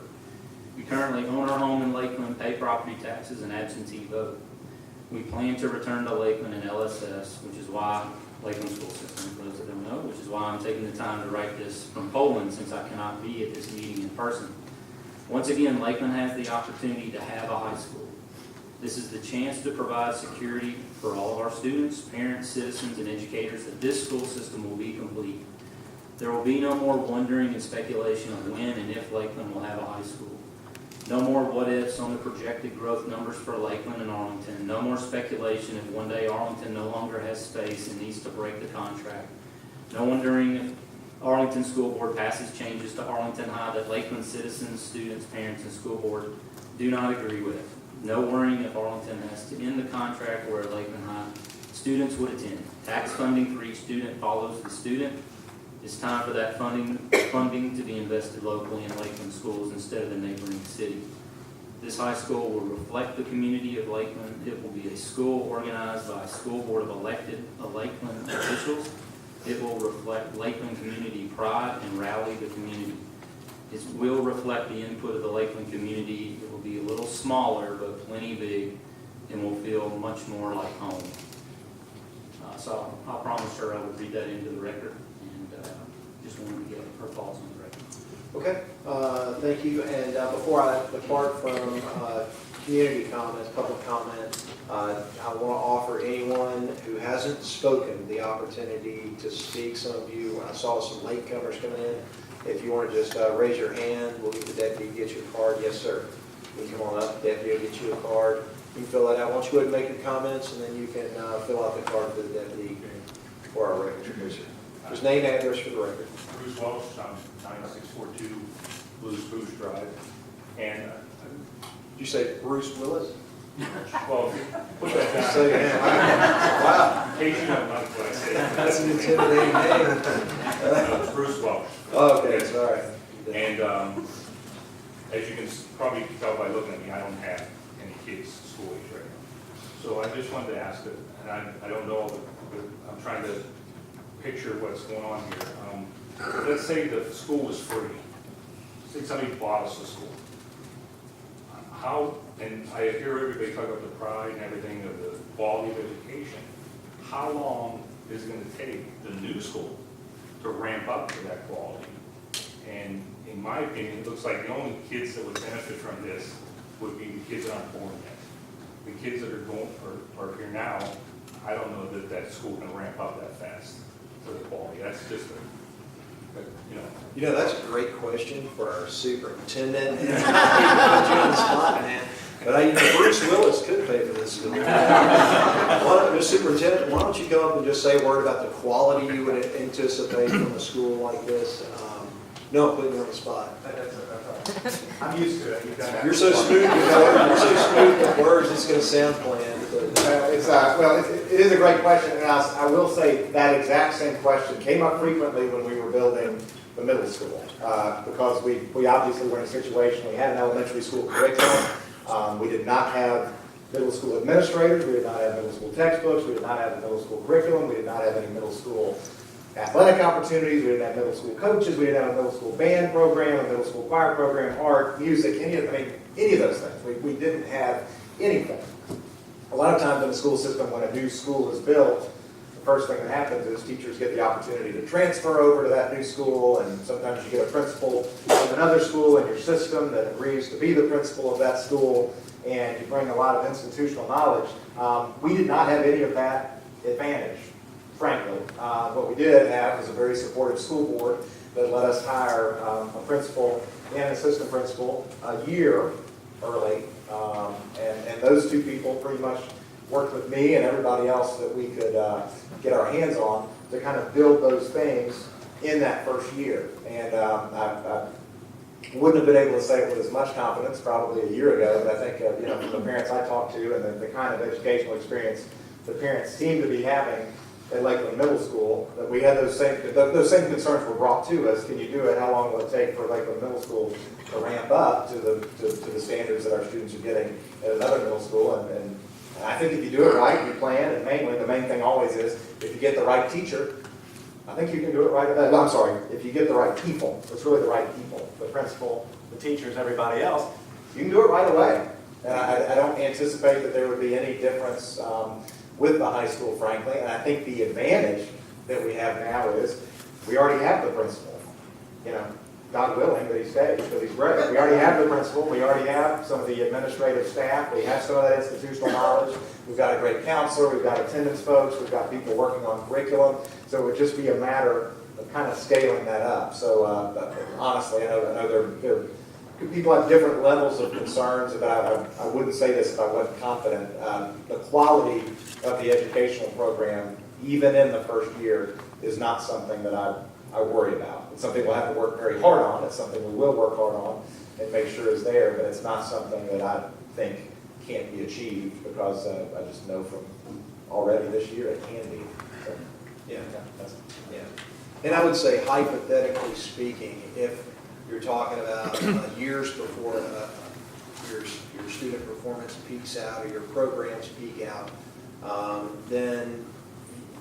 We currently own our home in Lakeland, pay property taxes, and absentee vote. We plan to return to Lakeland in LSS, which is why, Lakeland School System, for those that don't know, which is why I'm taking the time to write this from Poland, since I cannot be at this meeting in person. Once again, Lakeland has the opportunity to have a high school. This is the chance to provide security for all of our students, parents, citizens, and educators that this school system will be complete. There will be no more wondering and speculation of when and if Lakeland will have a high school. No more what-ifs on the projected growth numbers for Lakeland and Arlington. No more speculation if one day Arlington no longer has space and needs to break the contract. No wondering if Arlington School Board passes changes to Arlington High that Lakeland citizens, students, parents, and school board do not agree with. No worrying if Arlington has to end the contract where Lakeland High students would attend. Tax funding for each student follows the student. It's time for that funding to be invested locally in Lakeland schools instead of the neighboring city. This high school will reflect the community of Lakeland. It will be a school organized by a school board of elected Lakeland officials. It will reflect Lakeland community pride and rally the community. It will reflect the input of the Lakeland community. It will be a little smaller, but plenty big, and will feel much more like home. So I'll promise her I would read that into the record, and just wanted to get her thoughts on the record. Okay, thank you. And before I depart from community comments, public comment, I want to offer anyone who hasn't spoken the opportunity to speak. Some of you, I saw some latecomers coming in. If you want to just raise your hand, we'll get the deputy to get you a card. Yes, sir. You can come on up, the deputy will get you a card. You can fill that out. Why don't you go ahead and make your comments, and then you can fill out the card for the deputy for our record producer. Just name and address for the record. Bruce Welch, 9642 Blue Spruce Drive. And Did you say Bruce Willis? well, put that down. Say, yeah, wow. In case you don't like what I said. That's an intimidating name. It's Bruce Welch. Oh, okay, sorry. And as you can probably tell by looking at me, I don't have any kids school age right now. So I just wanted to ask it, and I don't know, but I'm trying to picture what's going on here. Let's say the school was free. Say somebody bought us a school. How, and I hear everybody talk about the pride and everything of the quality of education. How long is it going to take the new school to ramp up to that quality? And in my opinion, it looks like the only kids that would benefit from this would be the kids that aren't born yet. The kids that are going are here now, I don't know that that school can ramp up that fast to the quality. That's just You know, that's a great question for our superintendent. Put you on the spot, man. But Bruce Willis could pay for this school. Mr. Superintendent, why don't you go up and just say a word about the quality you would anticipate from a school like this? No, I'm putting you on the spot. I'm used to it. You've done that. You're so smooth, you're so smooth with words, it's going to sound bland. It is a great question, and I will say that exact same question came up frequently when we were building the middle school, because we obviously were in a situation, we had an elementary school curriculum, we did not have middle school administrators, we did not have middle school textbooks, we did not have a middle school curriculum, we did not have any middle school athletic opportunities, we didn't have middle school coaches, we didn't have a middle school band program, a middle school choir program, art, music, any of those things. We didn't have anything. A lot of times in the school system, when a new school is built, the first thing that happens is teachers get the opportunity to transfer over to that new school, and sometimes you get a principal from another school in your system that agrees to be the principal of that school, and you bring a lot of institutional knowledge. We did not have any of that advantage, frankly. What we did have was a very supportive school board that let us hire a principal and an assistant principal a year early. And those two people pretty much worked with me and everybody else that we could get our hands on to kind of build those things in that first year. And I wouldn't have been able to say it with as much confidence probably a year ago, but I think from the parents I talked to and the kind of educational experience the parents seem to be having at Lakeland Middle School, that we had those same concerns were brought to us. Can you do it? How long will it take for Lakeland Middle School to ramp up to the standards that our students are getting at another middle school? And I think if you do it right, you plan, and mainly the main thing always is if you get the right teacher, I think you can do it right. I'm sorry, if you get the right people, it's really the right people, the principal, the teachers, everybody else, you can do it right away. And I don't anticipate that there would be any difference with the high school, frankly. And I think the advantage that we have now is we already have the principal. God willing that he stays, because he's great. We already have the principal. We already have some of the administrative staff. We have some of that institutional knowledge. We've got a great counselor. We've got attendance folks. We've got people working on curriculum. So it would just be a matter of kind of scaling that up. So honestly, I know people have different levels of concerns about. I wouldn't say this if I wasn't confident. The quality of the educational program, even in the first year, is not something that I worry about. It's something we'll have to work very hard on. It's something we will work hard on and make sure is there, but it's not something that I think can't be achieved, because I just know from already this year it can be. So, yeah. And I would say, hypothetically speaking, if you're talking about years before your student performance peaks out or your programs peak out, then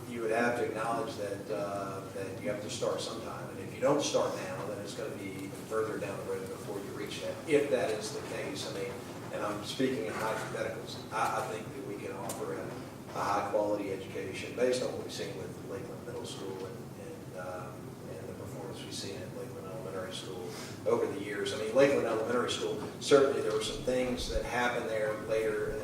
you would have to acknowledge that, that you have to start sometime. And if you don't start now, then it's going to be even further down the road before you reach that, if that is the case. I mean, and I'm speaking in hypotheticals. I think that we can offer a high-quality education based on what we've seen with Lakeland Middle School and the performance we've seen at Lakeland Elementary School over the years. I mean, Lakeland Elementary School, certainly there were some things that happened there later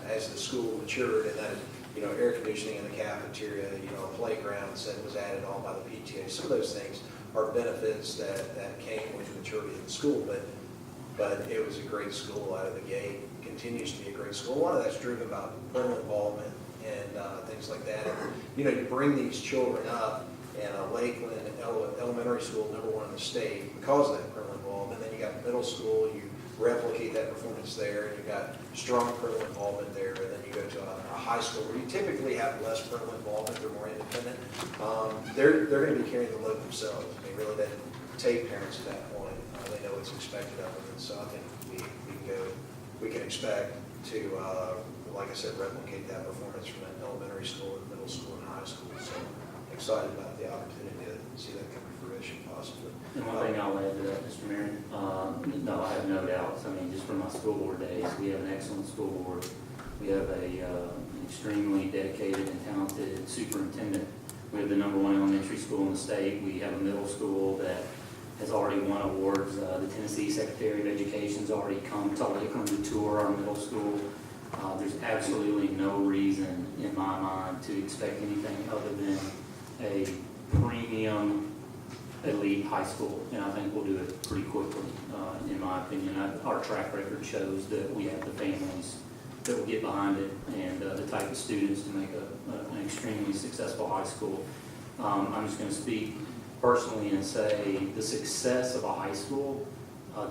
as the school matured, and that, you know, air conditioning in the cafeteria, you know, a playground that was added on by the PTA. Some of those things are benefits that came with maturity of the school, but it was a great school out of the gate, continues to be a great school. A lot of that's driven by parental involvement and things like that. And, you know, you bring these children up in a Lakeland Elementary School, #1 in the state, because of that parental involvement. And then you got middle school, you replicate that performance there, and you've got strong parental involvement there, and then you go to a high school where you typically have less parental involvement, they're more independent. They're going to be carrying the load themselves. I mean, really, they take parents at that point. They know what's expected of them, and so I think we can expect to, like I said, replicate that performance from that elementary school and middle school and high school. So I'm excited about the opportunity to see that come to fruition possibly. And one thing I'll add to that, Mr. Mayor, no, I have no doubts. I mean, just from my school board days, we have an excellent school board. We have an extremely dedicated and talented superintendent. We have the #1 elementary school in the state. We have a middle school that has already won awards. The Tennessee Secretary of Education has already come to Lakeland to tour our middle school. There's absolutely no reason in my mind to expect anything other than a premium elite high school, and I think we'll do it pretty quickly, in my opinion. Our track record shows that we have the families that will get behind it and the type of students to make an extremely successful high school. I'm just going to speak personally and say the success of a high school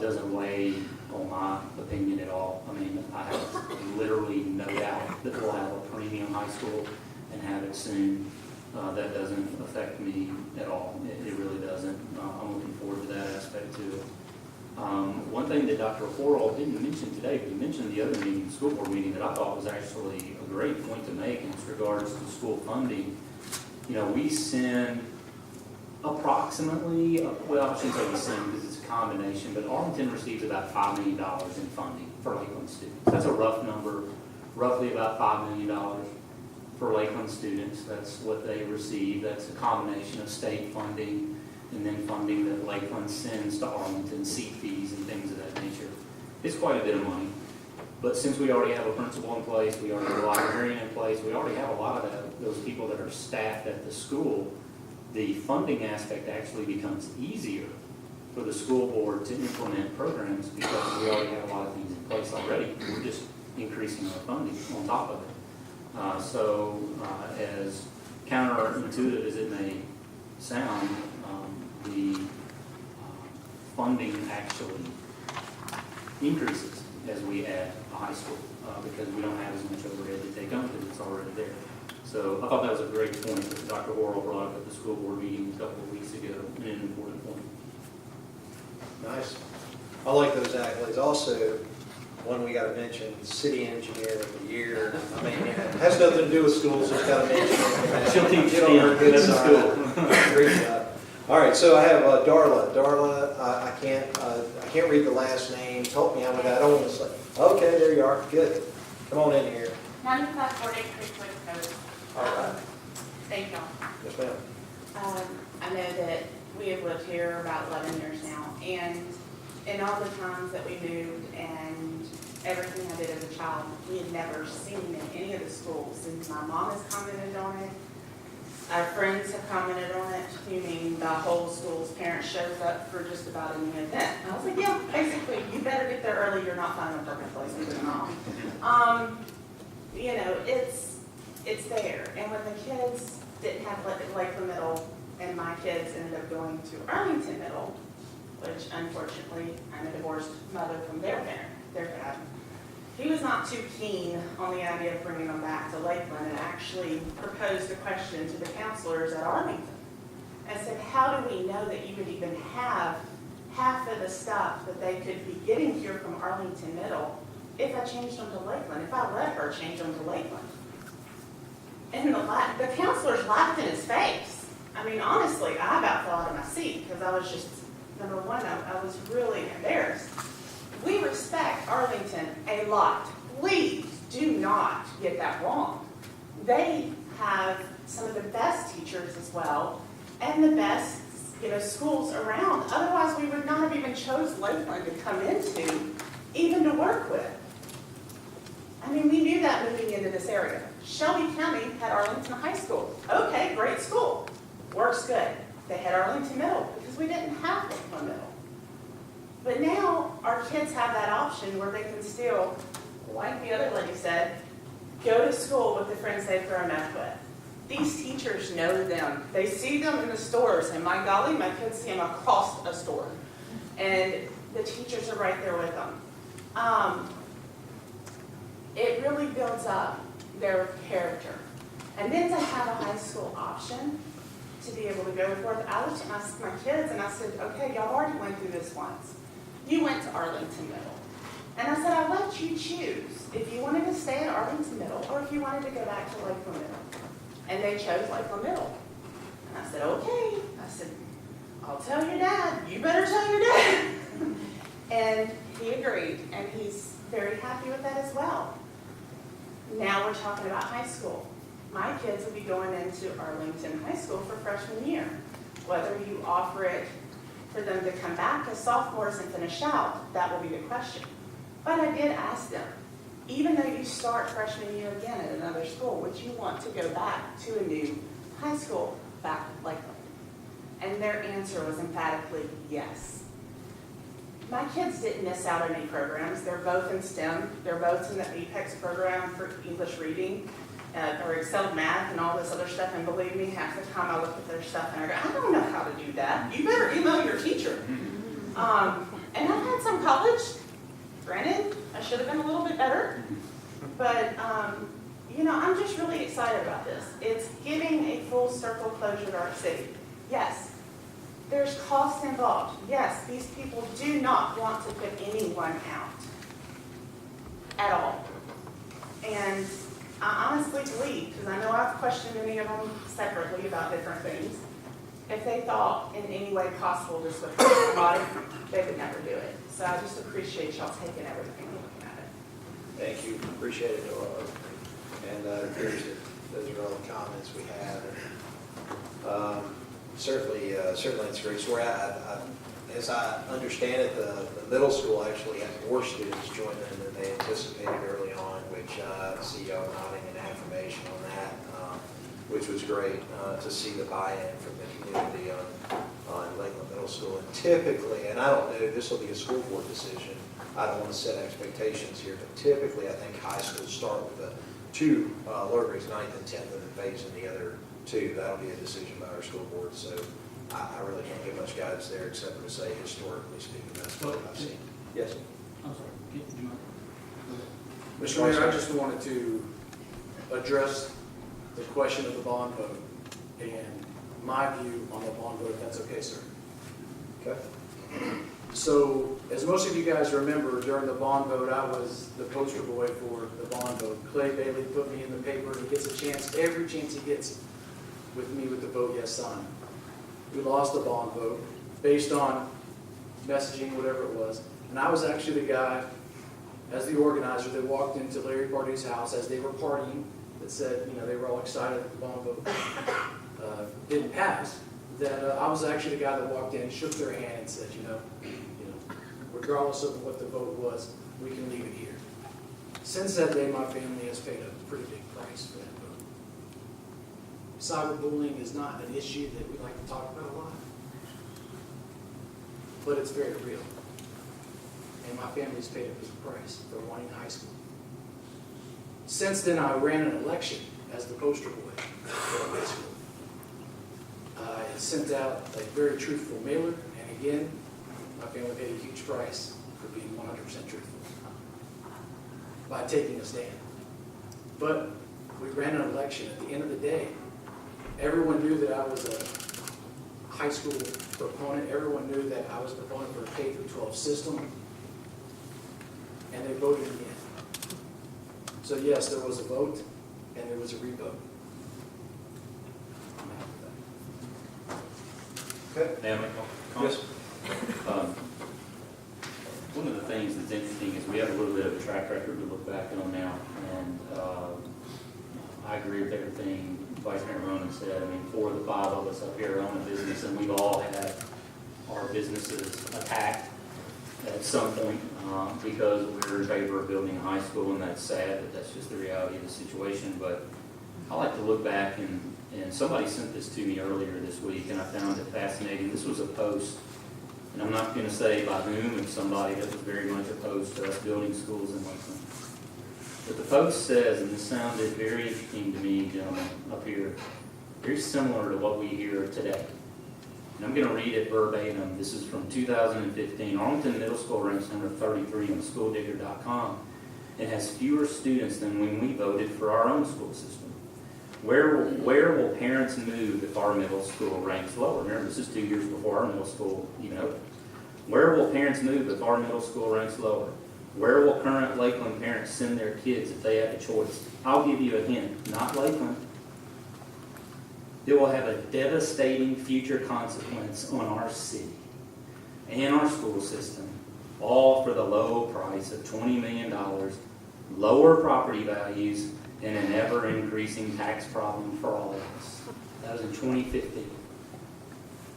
doesn't weigh on my opinion at all. I mean, I have literally no doubt that we'll have a premium high school and have it soon. That doesn't affect me at all. It really doesn't. I'm looking forward to that aspect too. One thing that Dr. Horrell didn't mention today, but he mentioned the other meeting, the school board meeting, that I thought was actually a great point to make in regards to school funding. You know, we send approximately, well, I shouldn't say we send because it's a combination, but Arlington receives about $5 million in funding for Lakeland students. That's a rough number, roughly about $5 million for Lakeland students. That's what they receive. That's a combination of state funding and then funding that Lakeland sends to Arlington, seat fees and things of that nature. It's quite a bit of money. But since we already have a principal in place, we already have a librarian in place, we already have a lot of those people that are staffed at the school, the funding aspect actually becomes easier for the school board to implement programs because we already have a lot of things in place already. We're just increasing our funding on top of it. As counterintuitive as it may sound, the funding actually increases as we add a high school because we don't have as much overhead to take on because it's already there. So I thought that was a great point that Dr. Worrell brought up at the school board meeting a couple of weeks ago, and an important point. Nice. I like those accolades. Also, one we got to mention, City Engineer of the Year. I mean, it has nothing to do with schools, just got to mention it. She'll teach Get on her good in side. school. Great job. All right, so I have Darla. Darla, I can't read the last name. Help me out with that. I don't want to say. Okay, there you are. Good. Come on in here. 9548 Creekwood Code. All right. Thank y'all. Yes, ma'am. I know that we have lived here about 11 years now, and in all the times that we moved and everything I did as a child, we had never seen in any of the schools. And my mom has commented on it. Our friends have commented on it. You mean the whole school's parents shows up for just about any event? And I was like, yeah, basically, you better get there early. You're not finding a perfect place, believe it or not. You know, it's there. And when the kids didn't have Lakeland Middle, and my kids ended up going to Arlington Middle, which unfortunately I'm a divorced mother from their dad. He was not too keen on the idea of bringing them back to Lakeland and actually proposed a question to the counselors at Arlington and said, how do we know that you would even have half of the stuff that they could be getting here from Arlington Middle if I changed them to Lakeland, if I let her change them to Lakeland. And the counselors laughed in his face. I mean, honestly, I about fell out of my seat because I was just, number one, I was really embarrassed. We respect Arlington a lot. Please do not get that wrong. They have some of the best teachers as well, and the best, schools around. Otherwise, we would not have even chose Lakeland to come into, even to work with. I mean, we knew that moving into this area. Shelby County had Arlington High School. Okay, great school. Works good. They had Arlington Middle because we didn't have Lakeland Middle. But now our kids have that option where they can still, like the other lady said, go to school with the friends they've grown up with. These teachers know them. They see them in the stores, and my golly, my kids see them across a store. And the teachers are right there with them. It really builds up their character. And then to have a high school option, to be able to go forth, I looked at my kids and I said, okay, y'all already went through this once. You went to Arlington Middle. And I said, I'll let you choose if you wanted to stay at Arlington Middle or if you wanted to go back to Lakeland Middle. And they chose Lakeland Middle. And I said, okay. I said, I'll tell your dad. You better tell your dad. And he agreed, and he's very happy with that as well. Now we're talking about high school. My kids will be going into Arlington High School for freshman year. Whether you offer it for them to come back as sophomores and finish out, that will be the question. But I did ask them, even though you start freshman year again at another school, would you want to go back to a new high school back at Lakeland? And their answer was emphatically yes. My kids didn't miss out on any programs. They're both in STEM. They're both in the APEX program for English reading, or Excel math and all this other stuff. And believe me, half the time I look at their stuff and I go, I don't know how to do that. You better email your teacher. And I've had some college. Granted, I should have been a little bit better. But, I'm just really excited about this. It's giving a full circle closure to our city. Yes, there's cost involved. Yes, these people do not want to put anyone out at all. And I honestly believe, because I know I've questioned many of them separately about different things, if they thought in any way possible this would hurt somebody, they would never do it. So I just appreciate y'all taking everything and looking at it. Thank you. Appreciate it, Dora. And those are all the comments we have. Certainly it's a great story. As I understand it, the middle school actually had more students join them than they anticipated early on, which I see y'all nodding in affirmation on that, which was great to see the buy-in from the community on Lakeland Middle School. And typically, and I don't know, this will be a school board decision, I don't want to set expectations here, but typically I think high schools start with the two lower grades, 9th and 10th, and then phase in the other two. That'll be a decision by our school board. So I really can't give much guidance there except for to say historically speaking, that's what I've seen. Yes? I'm sorry. Do you mind? Mr. Mayor, I just wanted to address the question of the bond vote and my view on the bond vote, if that's okay, sir. Okay. So, as most of you guys remember, during the bond vote, I was the poster boy for the bond vote. Clay Bailey put me in the paper. He gets a chance, every chance he gets with me with the vote yes sign. We lost the bond vote based on messaging, whatever it was. And I was actually the guy, as the organizer, that walked into Larry Party's house as they were partying, that said, they were all excited that the bond vote didn't pass. That I was actually the guy that walked in, shook their hand, and said, regardless of what the vote was, we can leave it here. Since that day, my family has paid a pretty big price for that vote. Cyberbullying is not an issue that we like to talk about a lot, but it's very real. And my family's paid a big price for wanting high school. Since then, I ran an election as the poster boy for high school. I sent out a very truthful mailer, and again, my family paid a huge price for being 100% truthful by taking a stand. But we ran an election. At the end of the day, everyone knew that I was a high school proponent. Everyone knew that I was a proponent for a K through 12 system, and they voted again. So yes, there was a vote, and there was a revote. I'm happy with that. Okay. May I make a comment? Yes. One of the things that's interesting is we have a little bit of a track record to look back on now, and I agree with everything Vice Mayor Ronan said. I mean, 4 of the 5 of us up here own a business, and we've all had our businesses attacked at some point because we're in favor of building a high school, and that's sad, but that's just the reality of the situation. But I like to look back, and somebody sent this to me earlier this week, and I found it fascinating. This was a post, and I'm not going to say by whom, if somebody that was very much opposed to us building schools in Lakeland. But the post says, and this sounded very interesting to me, gentlemen, up here, very similar to what we hear today. And I'm going to read it verbatim. This is from 2015. Arlington Middle School ranks number 33 on schooldigger.com. It has fewer students than when we voted for our own school system. Where will parents move if our middle school ranks lower? Remember, this is 2 years before our middle school even opened. Where will parents move if our middle school ranks lower? Where will current Lakeland parents send their kids if they have a choice? I'll give you a hint, not Lakeland. It will have a devastating future consequence on our city and our school system, all for the low price of $20 million, lower property values, and an ever-increasing tax problem for all of us. That was in 2015.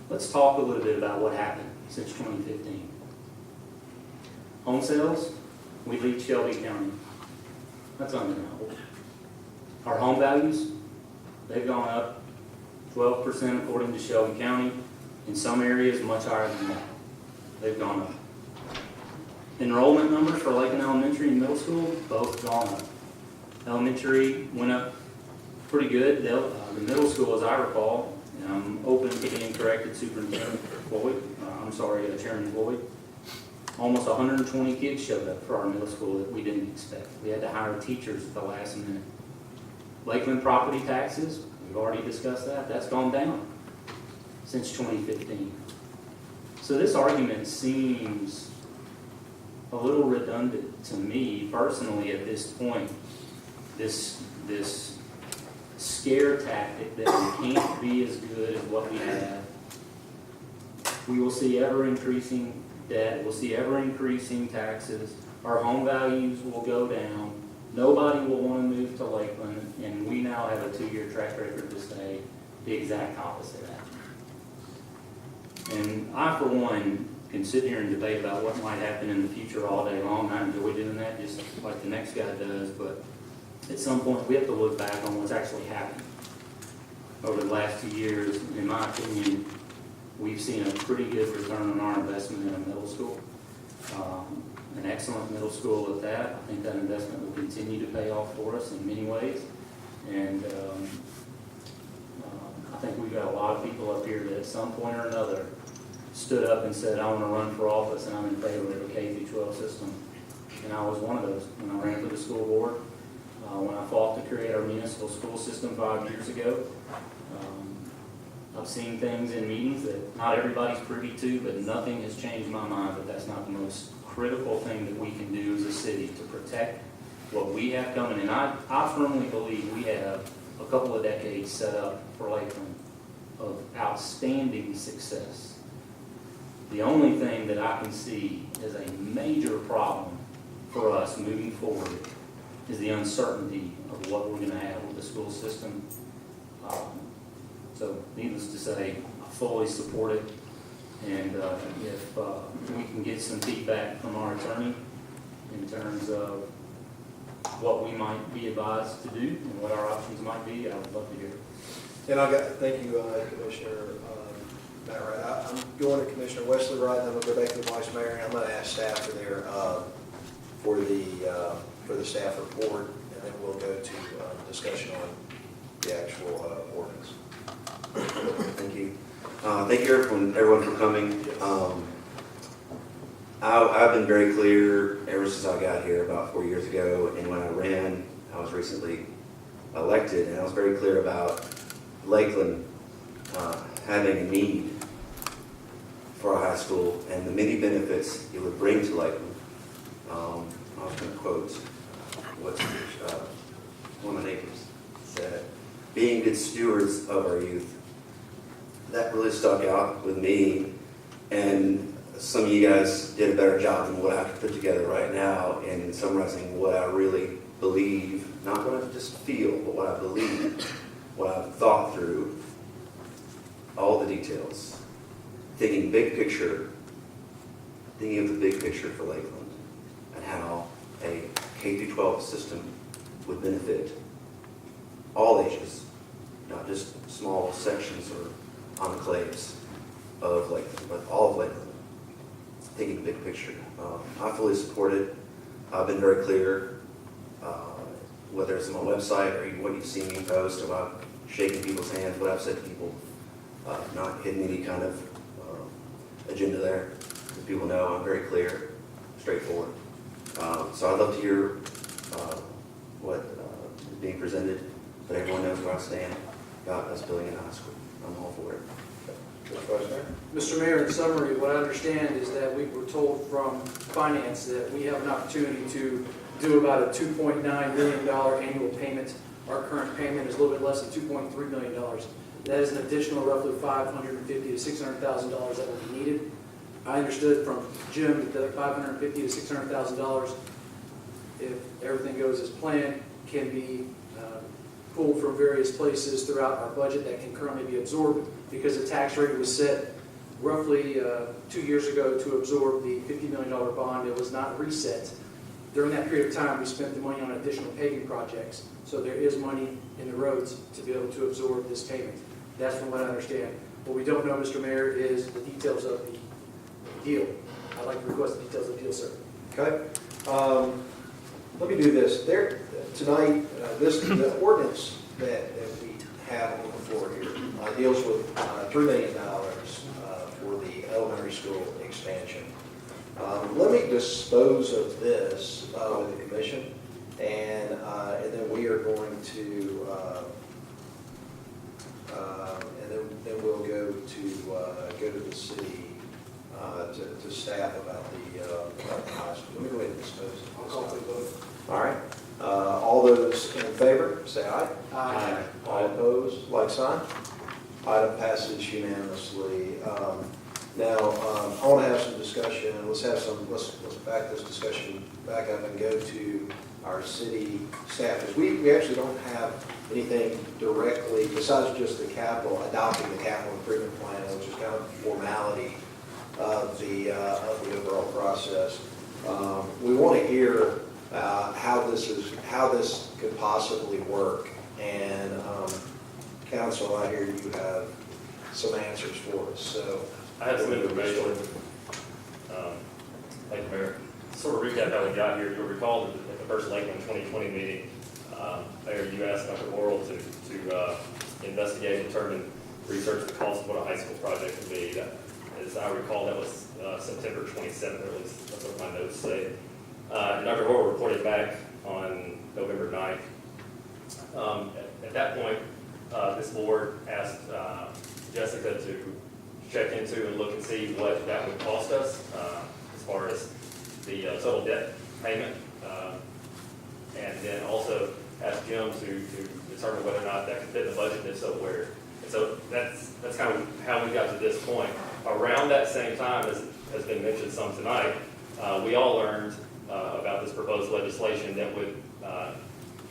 Let's talk a little bit about what happened since 2015. Home sales, we lead Shelby County. That's undeniable. Our home values, they've gone up 12% according to Shelby County. In some areas, much higher than that. They've gone up. Enrollment numbers for Lakeland Elementary and Middle School, both gone up. Elementary went up pretty good. The middle school, as I recall, and I'm open to being corrected, Superintendent Floyd, Chairman Floyd, almost 120 kids showed up for our middle school that we didn't expect. We had to hire teachers at the last minute. Lakeland property taxes, we've already discussed that. That's gone down since 2015. So this argument seems a little redundant to me personally at this point. This scare tactic that we can't be as good as what we have. We will see ever-increasing debt. We'll see ever-increasing taxes. Our home values will go down. Nobody will want to move to Lakeland, and we now have a 2-year track record to say the exact opposite of that. And I, for one, can sit here and debate about what might happen in the future all day long. I enjoy doing that, just like the next guy does, but at some point we have to look back on what's actually happened. Over the last 2 years, in my opinion, we've seen a pretty good return on our investment in a middle school. An excellent middle school at that. I think that investment will continue to pay off for us in many ways. And I think we've got a lot of people up here that at some point or another stood up and said, I want to run for office and I'm in favor of a K-12 system. And I was one of those when I ran for the school board. When I fought to create our municipal school system 5 years ago. I've seen things in meetings that not everybody's privy to, but nothing has changed my mind that that's not the most critical thing that we can do as a city to protect what we have coming. And I firmly believe we have a couple of decades set up for Lakeland of outstanding success. The only thing that I can see as a major problem for us moving forward is the uncertainty of what we're going to have with the school system. So needless to say, I fully support it. And if we can get some feedback from our attorney in terms of what we might be advised to do and what our options might be, I would love to hear it. And thank you, Commissioner Matt Wright. I'm going to Commissioner Wesley Wright, and then we'll go back to the Vice Mayor, and I'm going to ask staff for the staff report, and then we'll go to discussion on the actual ordinance. Thank you. Thank you everyone for coming. I've been very clear ever since I got here about 4 years ago, and when I ran, I was recently elected, and I was very clear about Lakeland having a need for our high school and the many benefits it would bring to Lakeland. I was going to quote what one of my neighbors said, being good stewards of our youth. That really stuck out with me, and some of you guys did a better job than what I could put together right now in summarizing what I really believe, not what I just feel, but what I believe, what I've thought through, all the details, thinking big picture, thinking of the big picture for Lakeland, and how a K-12 system would benefit all ages, not just small sections or enclaves of Lakeland, but all of Lakeland, thinking big picture. I fully support it. I've been very clear, whether it's on my website or what you've seen me post about shaking people's hands, what I've said to people, not hidden any kind of agenda there. As people know, I'm very clear, straightforward. So I'd love to hear what is being presented, but everyone knows where I stand about us building a high school. I'm all for it. Mr. Mayor, in summary, what I understand is that we were told from finance that we have an opportunity to do about a $2.9 million annual payment. Our current payment is a little bit less than $2.3 million. That is an additional roughly $550,000 to $600,000 that will be needed. I understood from Jim that the $550,000 to $600,000, if everything goes as planned, can be pulled from various places throughout our budget that can currently be absorbed, because the tax rate was set roughly 2 years ago to absorb the $50 million bond. It was not reset. During that period of time, we spent the money on additional paving projects. So there is money in the roads to be able to absorb this payment. That's from what I understand. What we don't know, Mr. Mayor, is the details of the deal. I'd like to request the details of the deal, sir. Okay. Let me do this. Tonight, the ordinance that we have on the floor here deals with $3 million for the elementary school expansion. Let me dispose of this with the commission, and then we are going to, and then we'll go to the city to staff about the high school. Let me go ahead and dispose of this. All right. All those in favor, say aye. Aye. All opposed, like sign. Item passes unanimously. Now, I want to have some discussion. Let's back this discussion back up and go to our city staff. Because we actually don't have anything directly, besides just the adopting the capital improvement plan, which is kind of the formality of the overall process. We want to hear how this could possibly work. And council, I hear you have some answers for us. So I have some information. Thank you, Mayor. Sort of recap how we got here. You'll recall that at the first Lakeland 2020 meeting, Mayor, you asked Dr. Laurel to investigate and determine, research the cost of what a high school project would be. As I recall, that was September 27th, or at least that's what my notes say. And Dr. Laurel reported back on November 9th. At that point, this board asked Jessica to check into and look and see what that would cost us as far as the total debt payment, and then also asked Jim to determine whether or not that could fit in the budget, and if so, where. And so that's kind of how we got to this point. Around that same time, as has been mentioned some tonight, we all learned about this proposed legislation that would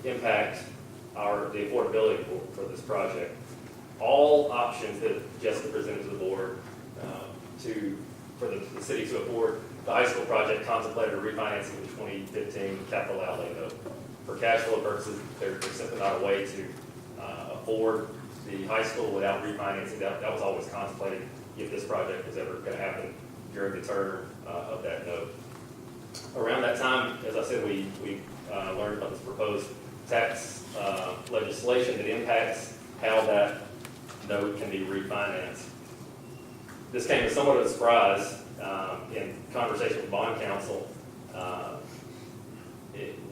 impact the affordability for this project. All options that Jessica presented to the board for the city to afford the high school project contemplated a refinancing of the 2015 capital outlay note. For cash flow purposes, there's simply not a way to afford the high school without refinancing. That was always contemplated if this project was ever going to happen during the term of that note. Around that time, as I said, we learned about this proposed tax legislation that impacts how that note can be refinanced. This came as somewhat of a surprise in conversation with bond counsel.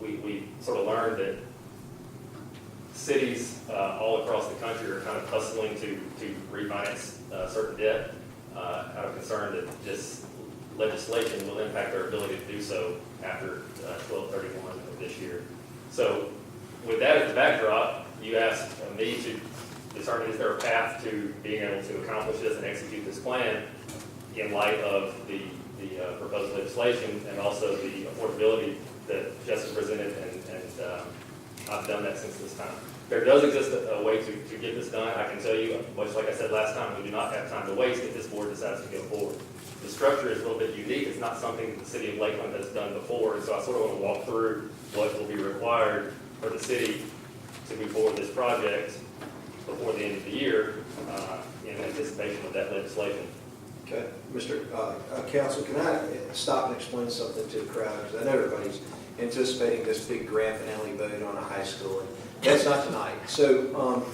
We sort of learned that cities all across the country are kind of hustling to refinance certain debt. out of concern that this legislation will impact our ability to do so after 12/31 of this year. So with that as the backdrop, you asked me to determine, is there a path to being able to accomplish this and execute this plan in light of the proposed legislation and also the affordability that Justin presented, and I've done that since this time. There does exist a way to get this done. I can tell you, much like I said last time, we do not have time to waste if this board decides to go forward. The structure is a little bit unique. It's not something that the city of Lakeland has done before, and so I sort of want to walk through what will be required for the city to move forward with this project before the end of the year in anticipation of that legislation. Okay, Mr. Council, can I stop and explain something to the crowd? Because I know everybody's anticipating this big grand finale vote on a high school, and that's not tonight. So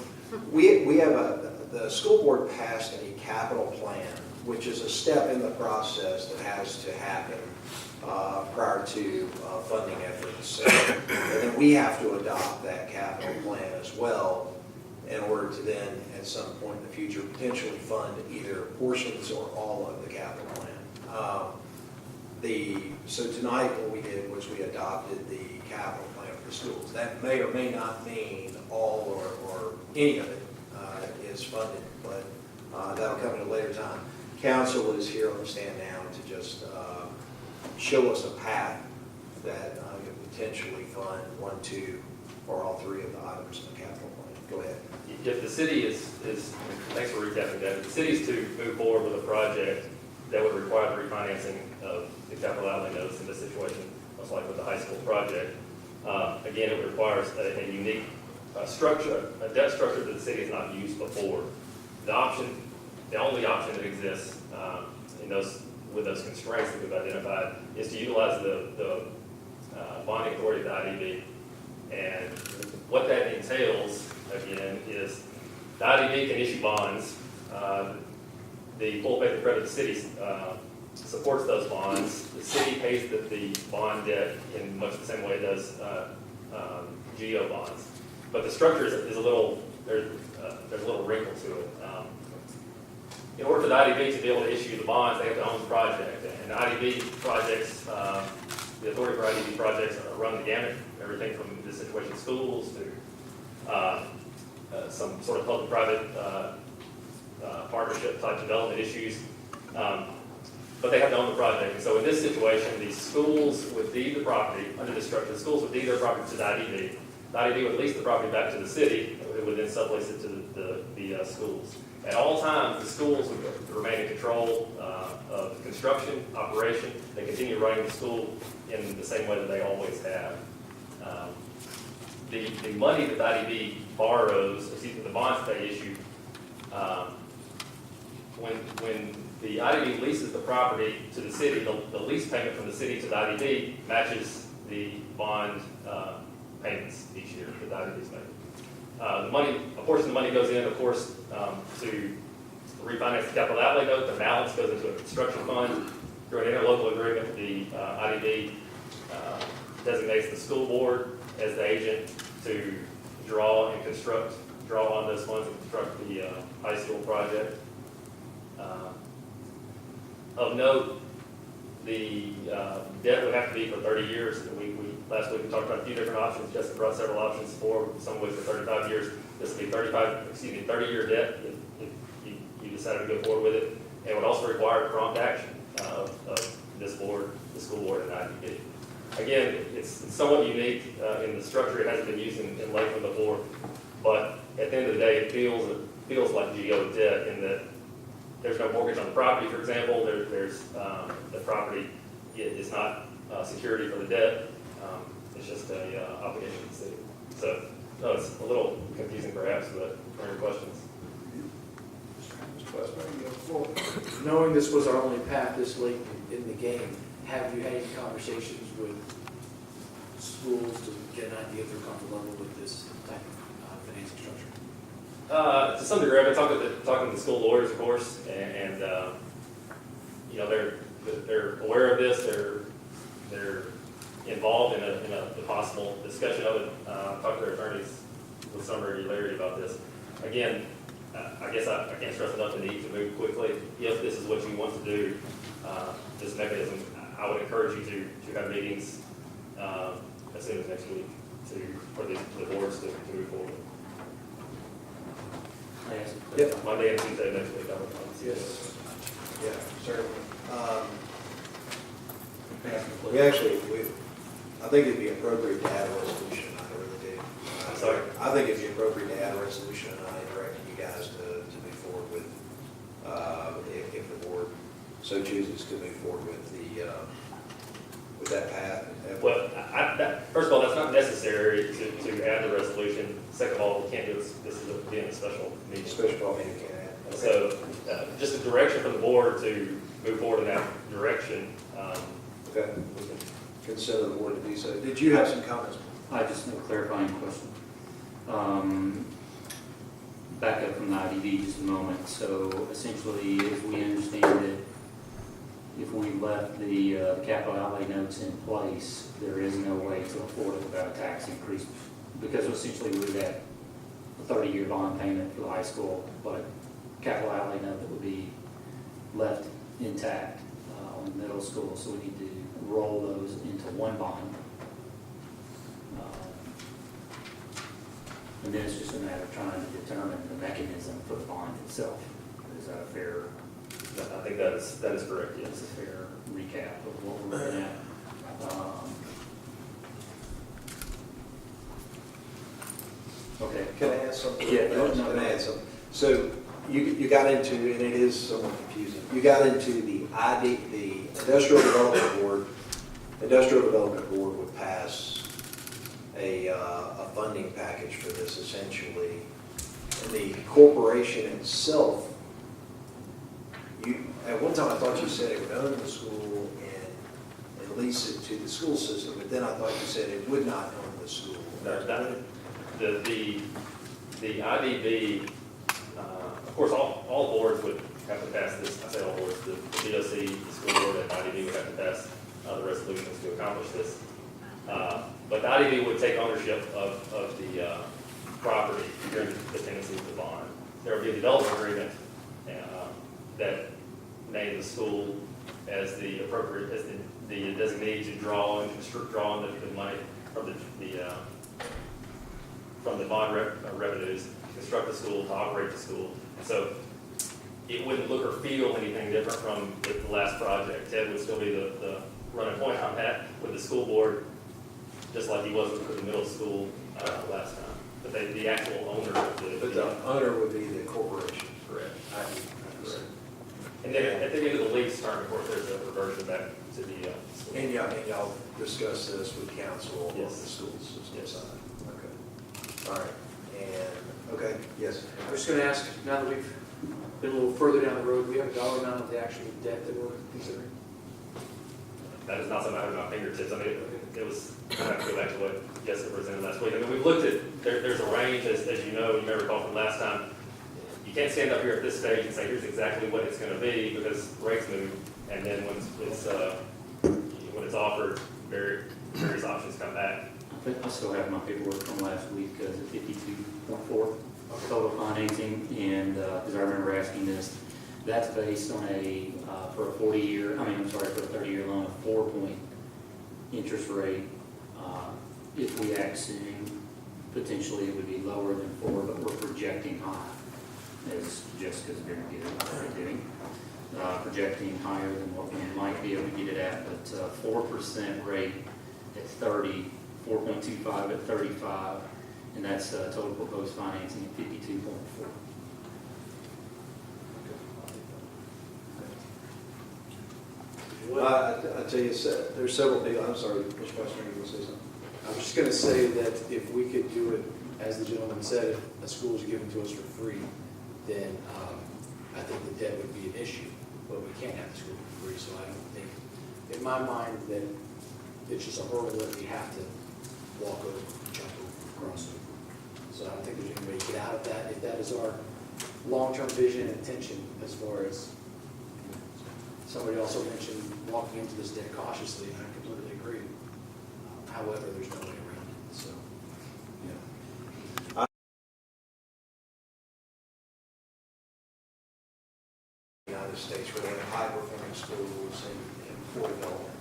we have the school board passed a capital plan, which is a step in the process that has to happen prior to funding efforts. And then we have to adopt that capital plan as well in order to then, at some point in the future, potentially fund either portions or all of the capital plan. So tonight what we did was we adopted the capital plan for the schools. That may or may not mean all or any of it is funded, but that'll come at a later time. Council is here on the stand now to just show us a path that could potentially fund 1, 2, or all 3 of the items in the capital plan. Go ahead. If the city is thanks for recapping that, if the city is to move forward with a project that would require the refinancing of the capital outlay notes in this situation, most likely with the high school project, again, it requires a unique structure, a debt structure that the city has not used before. The only option that exists with those constraints that we've identified is to utilize the bonding authority of the IDB. And what that entails, again, is the IDB can issue bonds. The full faith and credit of the city supports those bonds. The city pays the bond debt in much the same way it does GO bonds. But the structure is a little, there's a little wrinkle to it. In order for the IDB to be able to issue the bonds, they have to own the project. And IDB projects, the authority for IDB projects run the gamut, everything from this situation schools to some sort of public-private partnership type development issues. But they have to own the project. And so in this situation, the schools would deed the property, under this structure, the schools would deed their property to the IDB. The IDB would lease the property back to the city, who would then sublease it to the schools. At all times, the schools would remain in control of construction, operation. They continue running the school in the same way that they always have. The money that the IDB borrows, the bonds that they issue, when the IDB leases the property to the city, the lease payment from the city to the IDB matches the bond payments each year that the IDB's making. A portion of the money goes in, of course, to refinance the capital outlay note. The balance goes into a construction fund. Through an interlocal agreement, the IDB designates the school board as the agent to draw on those funds and construct the high school project. Of note, the debt would have to be for 30 years. Last week we talked about a few different options. Justin brought several options forward, some of which for 35 years. This would be 30-year debt if you decided to go forward with it. And it would also require prompt action of this board, the school board, and IDB. Again, it's somewhat unique in the structure. It hasn't been used in Lakeland before, but at the end of the day, it feels like GO debt in that there's no mortgage on the property, for example. There's the property is not security for the debt. It's just a obligation to the city. So it's a little confusing perhaps, but for your questions. Knowing this was our only path this late in the game, have you had any conversations with schools to get an idea of their comfort level with this type of financing structure? To some degree, I've been talking to the school lawyers, of course, and they're aware of this. They're involved in a possible discussion of it. I've talked to their attorneys with some regularity about this. Again, I guess I can't stress enough the need to move quickly. If this is what you want to do, this mechanism, I would encourage you to have meetings as soon as next week for the boards to move forward. Yep. Monday and Tuesday next week, I would see Yes. Yeah, certainly. I think it'd be appropriate to add a resolution, I really do. I'm sorry? I think it'd be appropriate to add a resolution, and I direct you guys to move forward with, if the board so chooses to move forward with that path. Well, first of all, that's not necessary to add the resolution. Second of all, we can't do this, being a special meeting. Special call meeting can't add. Okay. So, just a direction from the board to move forward in that direction. Okay, we can consider the board to do so. Did you have some comments? I just have a clarifying question. Back up from the IDB just a moment. So essentially, if we understand that if we left the capital outlay notes in place, there is no way to afford it without a tax increase, because essentially we've got a 30-year bond payment for the high school, but capital outlay note that would be left intact on the middle school, so we need to roll those into one bond. And then it's just a matter of trying to determine the mechanism for the bond itself. Is that a fair? I think that is correct, yes. That's a fair recap of what we're looking at. Okay. Can I add something? Yeah, Can I add something? So you got into, and it is somewhat confusing, you got into the Industrial Development Board. Industrial Development Board would pass a funding package for this essentially. And the corporation itself, at one time I thought you said it would own the school and lease it to the school system, but then I thought you said it would not own the school. The IDB, of course, all boards would have to pass this. I say all boards, the BOC, the school board, and IDB would have to pass the resolutions to accomplish this. But the IDB would take ownership of the property during the tenancy of the bond. There would be a development agreement that named the school as the appropriate, as the designee to draw on the money from the bond revenues to construct the school, to operate the school. And so it wouldn't look or feel anything different from the last project. Ted would still be the running point on that with the school board, just like he was with the middle school last time. But the actual owner of But the owner would be the corporation. Correct. Correct. And then at the end of the lease term, of course, there's a reversion back to the school. And y'all discuss this with council on the Yes. school system side? Okay. All right. And, okay, yes. I was just going to ask, now that we've been a little further down the road, do we have a dollar amount of the actual debt that we're considering? That is not something I have at my fingertips. I mean, it was, I have to go back to what Jessica presented last week. I mean, we've looked at, there's a range, as you know, you may recall from last time. You can't stand up here at this stage and say, here's exactly what it's going to be, because rates move, and then when it's offered, various options come back. I think I still have my paperwork from last week, at 52.4 total financing, and, because I remember asking this, that's based on for a 30-year loan, a 4-point interest rate. If we act soon, potentially it would be lower than 4, but we're projecting high, as Jessica's been doing. Projecting higher than what we might be able to get it at, but 4% rate at 30, 4.25 at 35, and that's total proposed financing at 52.4. I tell you, there's several people, I'm sorry, Mr. Western, you want to say something? I was just going to say that if we could do it, as the gentleman said, if a school is given to us for free, then I think the debt would be an issue, but we can't have the school for free, so I don't think, in my mind, that it's just a hurdle that we have to walk over, jump over, cross over. So I don't think there's any way to get out of that, if that is our long-term vision and intention as far as, somebody also mentioned walking into this debt cautiously, and I completely agree. However, there's no way around it, so. United States where they have high-performing schools and poor development.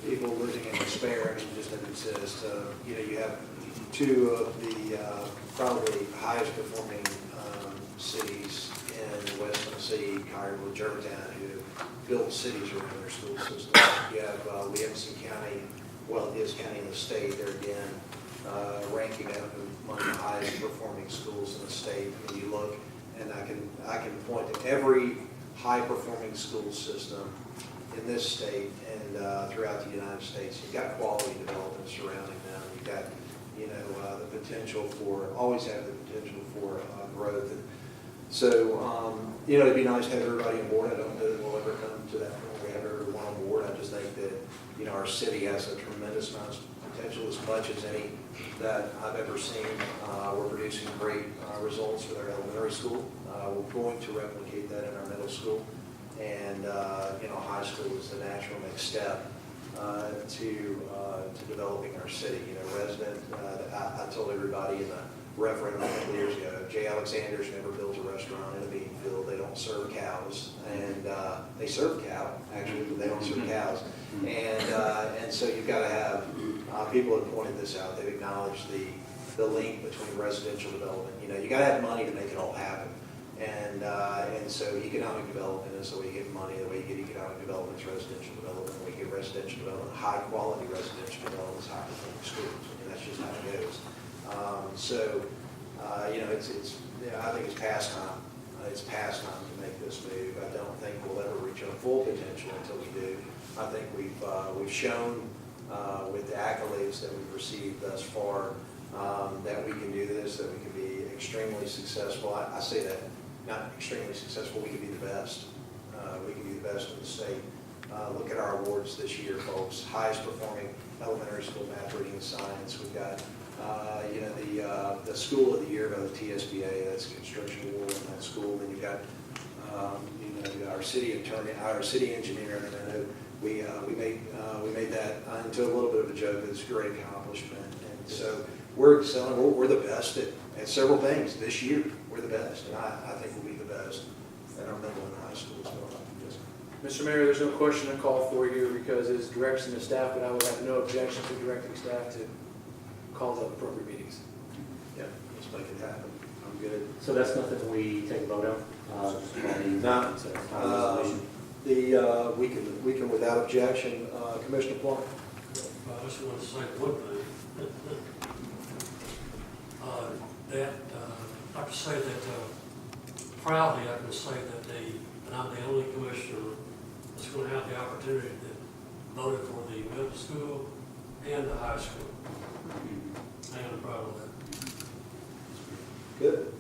People living in despair, and it just doesn't exist. You have two of the probably highest performing cities in West Tennessee, Cairo, Germantown, who built cities around their school system. You have Williamson County, is county in the state, there again, ranking out among the highest performing schools in the state. And you look, and I can point to every high performing school system in this state and throughout the United States. You've got quality development surrounding them. You've got, the potential for, always have the potential for growth. And so, it'd be nice to have everybody on board. I don't know that we'll ever come to that point where we have everyone on board. I just think that, our city has a tremendous amount of potential, as much as any that I've ever seen. We're producing great results with our elementary school. We're going to replicate that in our middle school. And, high school is the natural next step to developing our city. Resident, I told everybody in the referendum a couple years ago, J. Alexander's never builds a restaurant in a bean field. They don't serve cows. And they serve cow, actually, but they don't serve cows. And so you've got to have, people have pointed this out. They've acknowledged the link between residential development. You got to have money to make it all happen. And so economic development is the way you get money. The way you get economic development is residential development. The way you get residential development, high quality residential development is high performing schools. That's just how it goes. I think it's past time. It's past time to make this move. I don't think we'll ever reach our full potential until we do. I think we've shown with the accolades that we've received thus far that we can do this, that we can be extremely successful. I say that, not extremely successful, we can be the best. We can be the best in the state. Look at our awards this year, folks. Highest performing elementary school math, reading, and science. We've got the school of the year by the TSBA. That's construction award in that school. Then you've got our city attorney, our city engineer. And I know we made that into a little bit of a joke. It's a great accomplishment. And so we're excelling. We're the best at several things this year. We're the best, and I think we'll be the best at our middle and high school as well. Mr. Mayor, there's no question to call for here because it's direction to staff, but I would have no objection to directing staff to call the appropriate meetings. Yeah, let's make it happen. I'm good. So that's nothing that we take a vote on? We can without objection, Commissioner Plum. I just want to say one thing. I can say that proudly, I can say that I'm the only commissioner that's going to have the opportunity that voted for the middle school and the high school. I am proud of that. Good.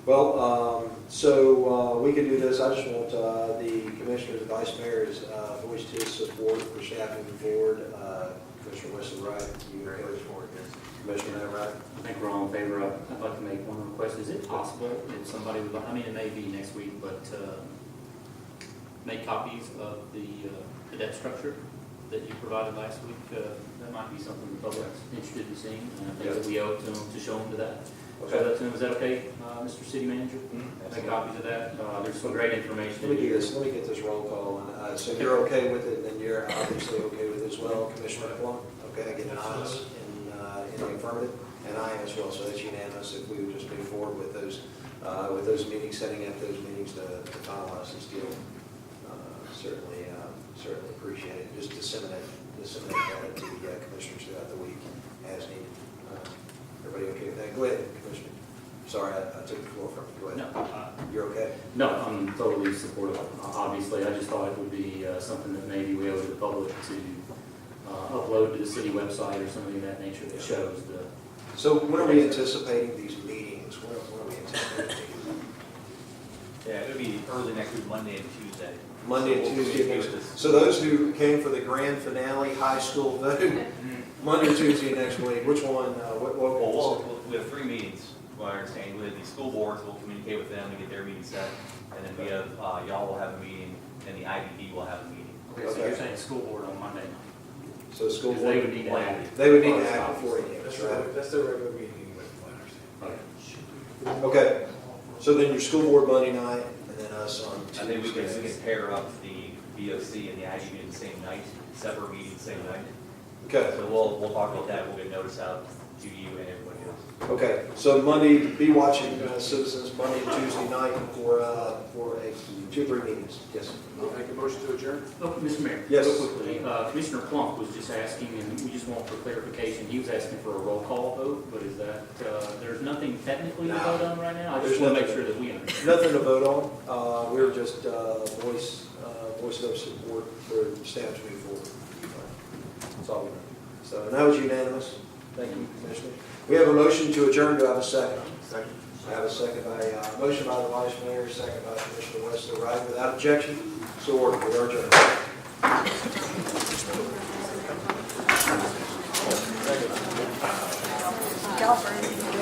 Well, so we can do this. I just want the commissioners and vice mayors voice his support for staff moving forward. Commissioner Wesley Wright, you are voting for it. Commissioner Matt Wright. I think we're all in favor of. I'd like to make one request. Is it possible if somebody would, it may be next week, but make copies of the debt structure that you provided last week? That might be something the public's interested in seeing, and I think that we owe it to them to show them to that. Okay. Show that to them. Is that okay, Mr. City Manager? Make copies of that. There's some great information. Let me do this. Let me get this roll call. So you're okay with it, and you're obviously okay with it as well, Commissioner Plum? Okay, I get an ayes in the affirmative, and I am as well. So that's unanimous. If we would just move forward with those meetings, setting up those meetings to finalize this deal, certainly appreciate it. Just disseminate that to the commissioners throughout the week as needed. Everybody okay with that? Go ahead, Commissioner. Sorry, I took the floor from you. Go ahead. No. You're okay? No, I'm totally supportive. Obviously, I just thought it would be something that maybe we owe to the public to upload to the city website or something of that nature that shows the... So when are we anticipating these meetings? When are we anticipating these? Yeah, it would be early next week, Monday and Tuesday. Monday and Tuesday. So those who came for the grand finale high school vote, Monday or Tuesday next week, which one, we have 3 meetings, what I understand. We have the school boards, we'll communicate with them to get their meeting set. And then we have, y'all will have a meeting, and the IBD will have a meeting. Okay, so you're saying school board on Monday night? So school board. They would need to act. They would need to act before it came, right? That's their regular meeting, what I understand. Okay. So then your school board Monday night, and then us on I think we can Tuesday. pair up the BOC and the IGB in the same night, separate meetings, same night. Okay, So we'll talk about that, we'll get notice out to you and everybody else. okay. So Monday, be watching citizens Monday and Tuesday night for a 2-3 meetings. Yes. I'll make a motion to adjourn. Oh, Mr. Mayor. Yes. Real quickly, Commissioner Plunk was just asking, and we just want for clarification, he was asking for a roll call vote, but is that, there's nothing technically to vote on right now? I There's just want to make nothing. sure that we understand. Nothing to vote on. We're just voice of support for staff to move forward. That's all we know. So, and that was unanimous. Thank you, Commissioner. We have a motion to adjourn. Do I have a second? Second. I have a second by, motion by the Vice Mayor, second by Commissioner West. Right, without objection, so ordered. We are adjourned. Y'all bring